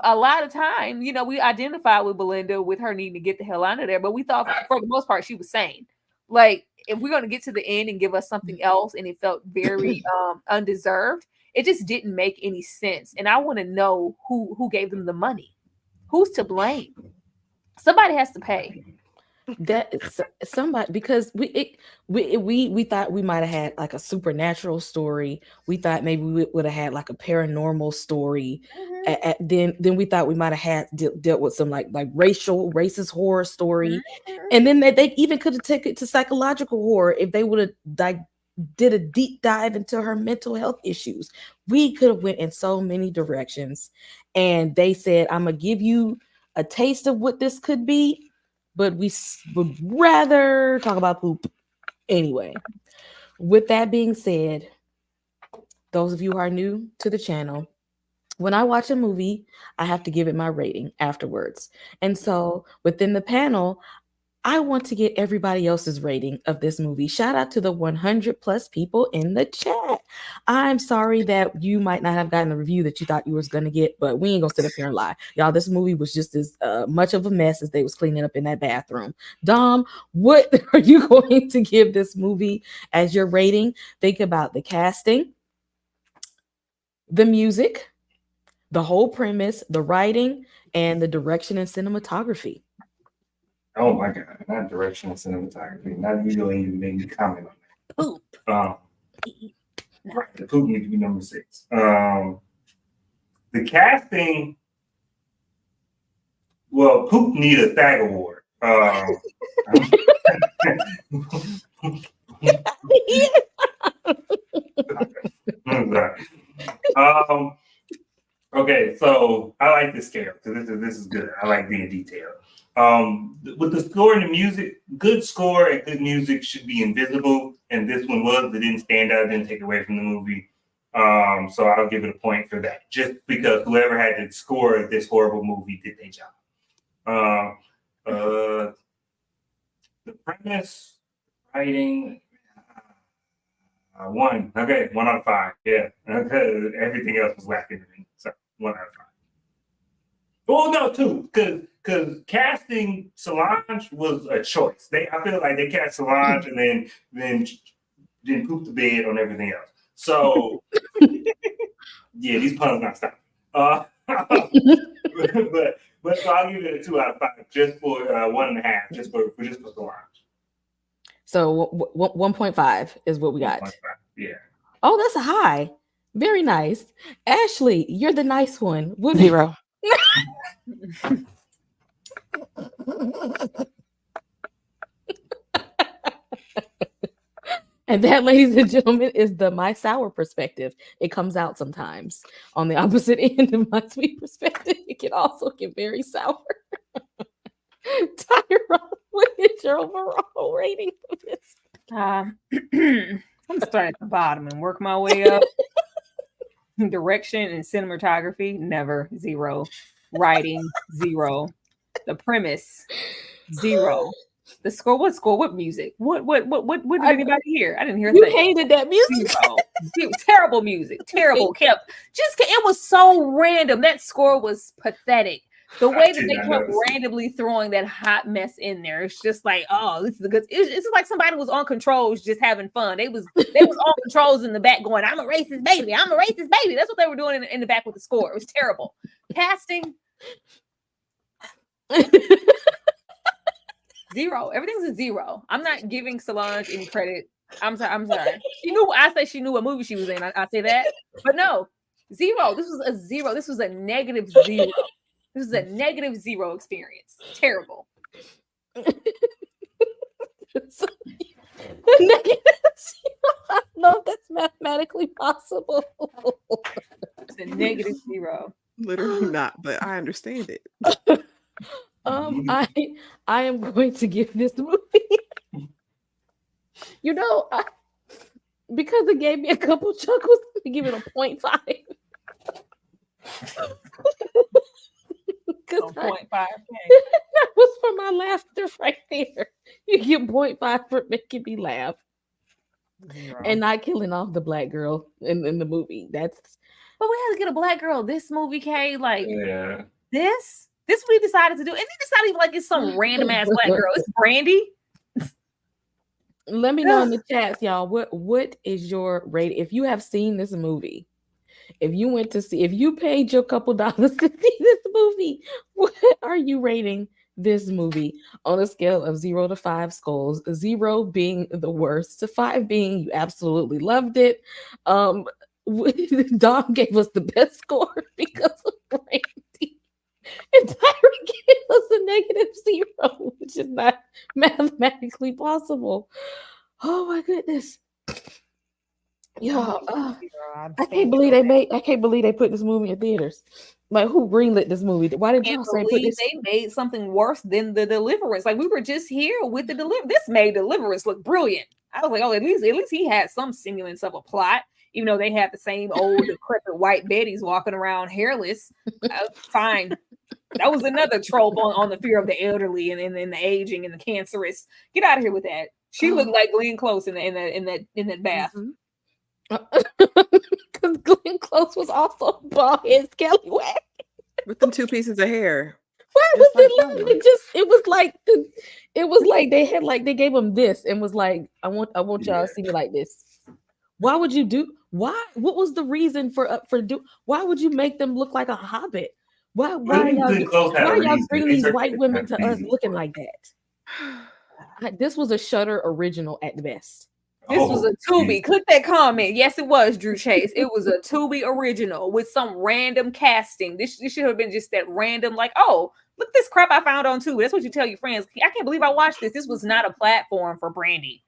a lot of time, you know, we identified with Belinda with her needing to get the hell out of there, but we thought for the most part she was sane. Like, if we're going to get to the end and give us something else and it felt very undeserved, it just didn't make any sense. And I want to know who gave them the money. Who's to blame? Somebody has to pay. That is somebody, because we thought we might have had like a supernatural story. We thought maybe we would have had like a paranormal story. Then we thought we might have had dealt with some like racist horror story. And then they even could have taken it to psychological horror if they would have like did a deep dive into her mental health issues. We could have went in so many directions, and they said, I'm gonna give you a taste of what this could be, but we would rather talk about poop anyway. With that being said, those of you who are new to the channel, when I watch a movie, I have to give it my rating afterwards. And so within the panel, I want to get everybody else's rating of this movie. Shout out to the 100 plus people in the chat. I'm sorry that you might not have gotten the review that you thought you was going to get, but we ain't going to sit up here and lie. Y'all, this movie was just as much of a mess as they was cleaning up in that bathroom. Dom, what are you going to give this movie as your rating? Think about the casting, the music, the whole premise, the writing, and the direction and cinematography. Oh my God, not direction and cinematography. Not you don't even make me comment on that. Poop. Right, the poop needs to be number 6. The casting, well, poop need a SAG award. Okay, so I like this scale because this is good. I like being detailed. With the score and the music, good score and good music should be invisible, and this one was. It didn't stand out, didn't take away from the movie. So I'll give it a point for that, just because whoever had to score this horrible movie did their job. The premise, writing, 1. Okay, 1 out of 5. Yeah, okay. Everything else was lacking to me. So 1 out of 5. Oh no, 2, because casting Solange was a choice. I feel like they cast Solange and then poop the bed on everything else. So yeah, these puns not stopping. But so I'll give it a 2 out of 5, just for 1.5, just for Solange. So 1.5 is what we got. 1.5, yeah. Oh, that's a high. Very nice. Ashley, you're the nice one. 0. And that, ladies and gentlemen, is the my sour perspective. It comes out sometimes. On the opposite end of my sweet perspective, it can also get very sour. Tyra, what is your overall rating for this? I'm starting at the bottom and work my way up. Direction and cinematography, never. 0. Writing, 0. The premise, 0. The score, what score? What music? What did anybody hear? I didn't hear You thing. hated that music. 0. Terrible music. Terrible. It was so random. That score was pathetic. The way that they kept randomly throwing that hot mess in there, it's just like, oh, this is a good. It's like somebody was on controls, just having fun. They was on controls in the back, going, "I'm a racist baby. I'm a racist baby." That's what they were doing in the back with the score. It was terrible. Casting, 0. Everything's a 0. I'm not giving Solange any credit. I'm sorry. She knew. I say she knew what movie she was in. I say that, but no, 0. This was a 0. This was a negative 0. This is a negative 0 experience. Terrible. mathematically possible. It's a -0. Literally not, but I understand it. I am going to give this movie. You know, because it gave me a couple chuckles, I'm gonna give it a 0.5. So 0.5. That was for my laughter right there. You get 0.5 for making me laugh. And not killing off the black girl in the movie. But we had to get a black girl. This movie, Kay, like this we decided to do, and it's not even like it's some random ass black girl. It's Brandy. Let me know in the chats, y'all. What is your rating? If you have seen this movie, if you paid your couple dollars to see this movie, what are you rating this movie on a scale of 0 to 5 skulls? 0 being the worst, to 5 being you absolutely loved it. Dom gave us the best score because of Brandy, and Tyra gave us a -0, which is not mathematically possible. Oh my goodness. Yo, I can't believe they put this movie in theaters. Like, who greenlit this movie? Why didn't y'all say put this? They made something worse than The Deliverance? Like, we were just here with The Deliverance. This made Deliverance look brilliant. I was like, oh, at least he had some semblance of a plot, even though they had the same old decrepit white Bettys walking around hairless. Fine. That was another trope on the fear of the elderly and the aging and the cancerous. Get out of here with that. She looked like Glenn Close in that bath. Because Glenn Close was also bald head scallywag with them 2 pieces of hair. Why was it literally just? It was like they had they gave him this and was like, I want y'all to see me like this. Why would you do? Why? What was the reason for why would you make them look like a hobbit? Why y'all bring these white women to us looking like that? This was a Shudder original at the best. This was a Tubi. Click that comment. Yes, it was, Drew Chase. It was a Tubi original with some random casting. This should have been just that random, like, oh, look this crap I found on Tubi. That's what you tell your friends. I can't believe I watched this. This was not a platform for Brandy.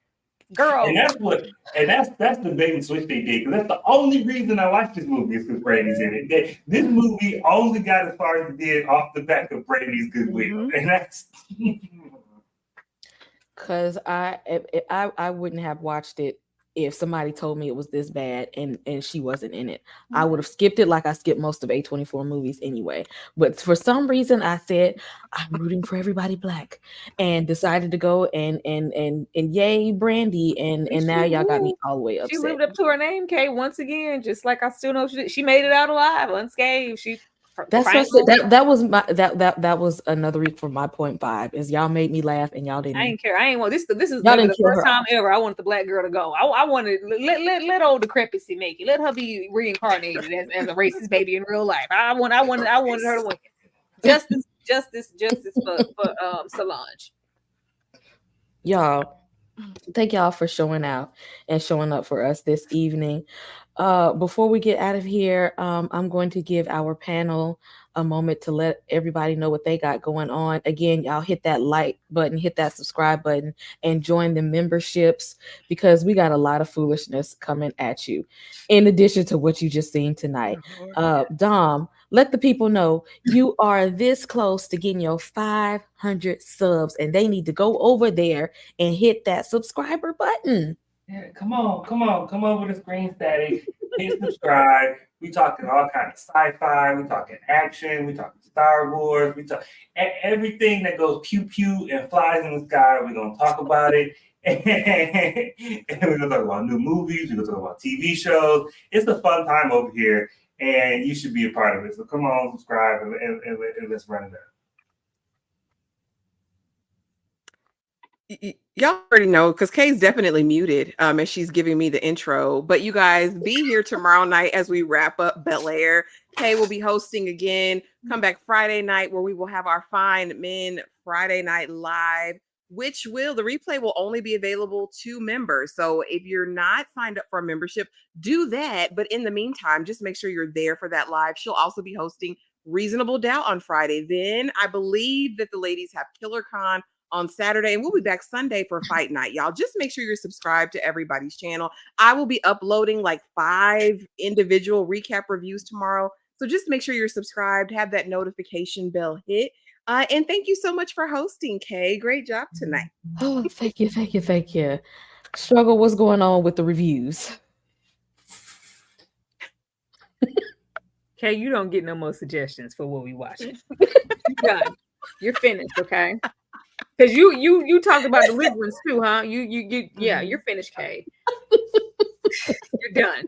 Girl. And that's the bait and switch they did. Because that's the only reason I watched this movie is because Brandy's in it. This movie only got as far as it did off the back of Brandy's goodwill. And that's because I wouldn't have watched it if somebody told me it was this bad and she wasn't in it. I would have skipped it like I skipped most of A24 movies anyway. But for some reason I said I'm rooting for everybody black and decided to go and yay Brandy and now y'all got me all the way upset. She lived up to her name, Kay, once again, just like I still know she made it out alive, unscathed. That was another reason for my 0.5 is y'all made me laugh and y'all didn't. I didn't care. I ain't want this. This is the first time ever I wanted the black girl to go. I wanted let old decrepicy make it. Let her be reincarnated as a racist baby in real life. I wanted her to win. Justice for Solange. Y'all, thank y'all for showing out and showing up for us this evening. Before we get out of here, I'm going to give our panel a moment to let everybody know what they got going on. Again, y'all hit that like button, hit that subscribe button, and join the memberships because we got a lot of foolishness coming at you. In addition to what you just seen tonight, Dom, let the people know you are this close to getting your 500 subs, and they need to go over there and hit that subscriber button. Yeah, come over to Screen Static, hit subscribe. We talking all kinds of sci-fi, we talking action, we talking Star Wars, we talk everything that goes pew pew and flies in the sky. We're gonna talk about it, and we're gonna talk about new movies. We're gonna talk about TV shows. It's a fun time over here, and you should be a part of it. So come on, subscribe, and let's run it up. Y'all already know because Kay's definitely muted as she's giving me the intro. But you guys be here tomorrow night as we wrap up Bel Air. Kay will be hosting again. Come back Friday night where we will have our Fine Men Friday Night Live, the replay will only be available to members. So if you're not signed up for a membership, do that. But in the meantime, just make sure you're there for that live. She'll also be hosting Reasonable Doubt on Friday. Then I believe that the ladies have Killer Con on Saturday, and we'll be back Sunday for fight night. Y'all just make sure you're subscribed to everybody's channel. I will be uploading like 5 individual recap reviews tomorrow. So just make sure you're subscribed, have that notification bell hit. And thank you so much for hosting, Kay. Great job tonight. Oh, thank you. Struggle, what's going on with the reviews? Okay, you don't get no more suggestions for what we watching. You're done. You're finished, okay? Because you talked about Deliverance too, huh? Yeah, you're finished, Kay. You're done.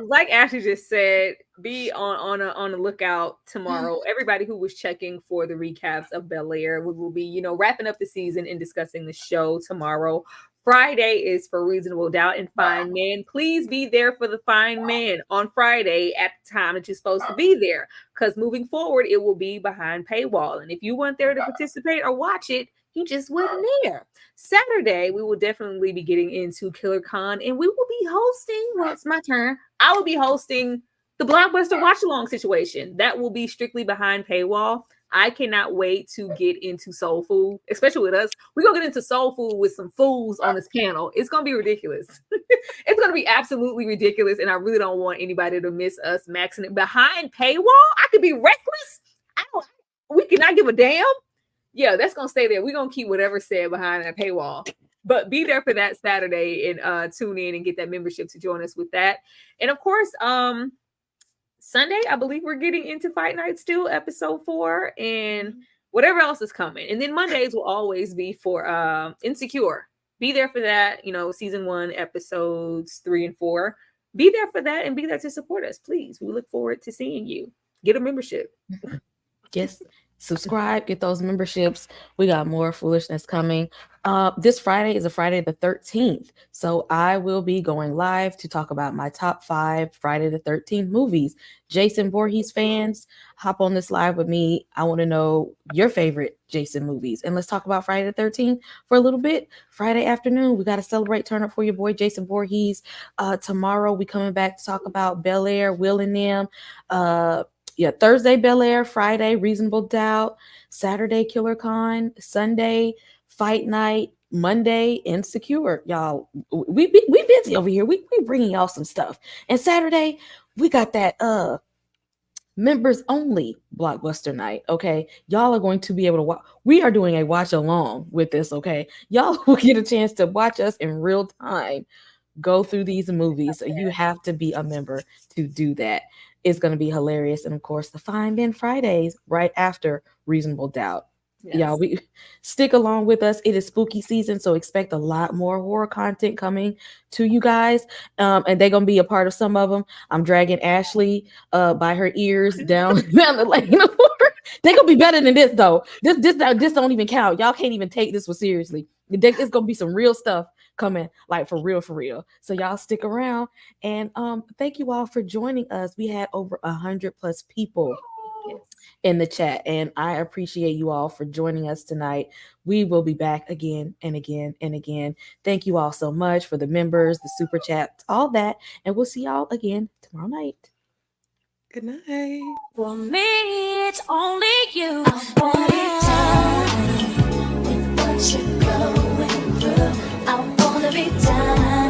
Like Ashley just said, be on the lookout tomorrow. Everybody who was checking for the recaps of Bel-Air, we will be, wrapping up the season and discussing the show tomorrow. Friday is for Reasonable Doubt and Fine Man. Please be there for the Fine Man on Friday at the time that you're supposed to be there, because moving forward, it will be behind paywall. And if you weren't there to participate or watch it, you just wasn't there. Saturday, we will definitely be getting into Killer Con, and we will be hosting, well, it's my turn. I will be hosting the Blockbuster Watch Along situation. That will be strictly behind paywall. I cannot wait to get into soul food, especially with us. We're going to get into soul food with some fools on this panel. It's going to be ridiculous. It's going to be absolutely ridiculous, and I really don't want anybody to miss us maxing it behind paywall. I could be reckless. We cannot give a damn. Yeah, that's going to stay there. We're going to keep whatever said behind that paywall. But be there for that Saturday and tune in and get that membership to join us with that. And of course, Sunday, I believe we're getting into Fight Night still, episode 4, and whatever else is coming. And then Mondays will always be for Insecure. Be there for that, season 1, episodes 3 and 4. Be there for that and be there to support us, please. We look forward to seeing you. Get a membership. Yes. Subscribe, get those memberships. We got more foolishness coming. This Friday is a Friday the 13th. So I will be going live to talk about my top 5 Friday the 13th movies. Jason Voorhees fans, hop on this live with me. I want to know your favorite Jason movies. And let's talk about Friday the 13th for a little bit. Friday afternoon, we got to celebrate Turn Up for your boy Jason Voorhees. Tomorrow, we coming back to talk about Bel-Air, Will and Them. Thursday, Bel-Air, Friday, Reasonable Doubt, Saturday, Killer Con, Sunday, Fight Night, Monday, Insecure. Y'all, we busy over here. We bringing y'all some stuff. And Saturday, we got that members only Blockbuster night. Okay, y'all are going to be able to watch. We are doing a watch along with this. Okay, y'all will get a chance to watch us in real time go through these movies. So you have to be a member to do that. It's going to be hilarious. And of course, the Fine Men Fridays right after Reasonable Doubt. Yes. Y'all, we stick along with us. It is spooky season, so expect a lot more horror content coming to you guys. And they're gonna be a part of some of them. I'm dragging Ashley by her ears down the lane of horror. They're gonna be better than this though. This don't even count. Y'all can't even take this one seriously. It's gonna be some real stuff coming, like for real. So y'all stick around. And thank you all for joining us. We had over 100+ people in the chat, and I appreciate you all for joining us tonight. We will be back again and again and again. Thank you all so much for the members, the super chats, all that, and we'll see y'all again tomorrow night. Good night. For me, it's only you. I want it done with what you're going through. I wanna be done.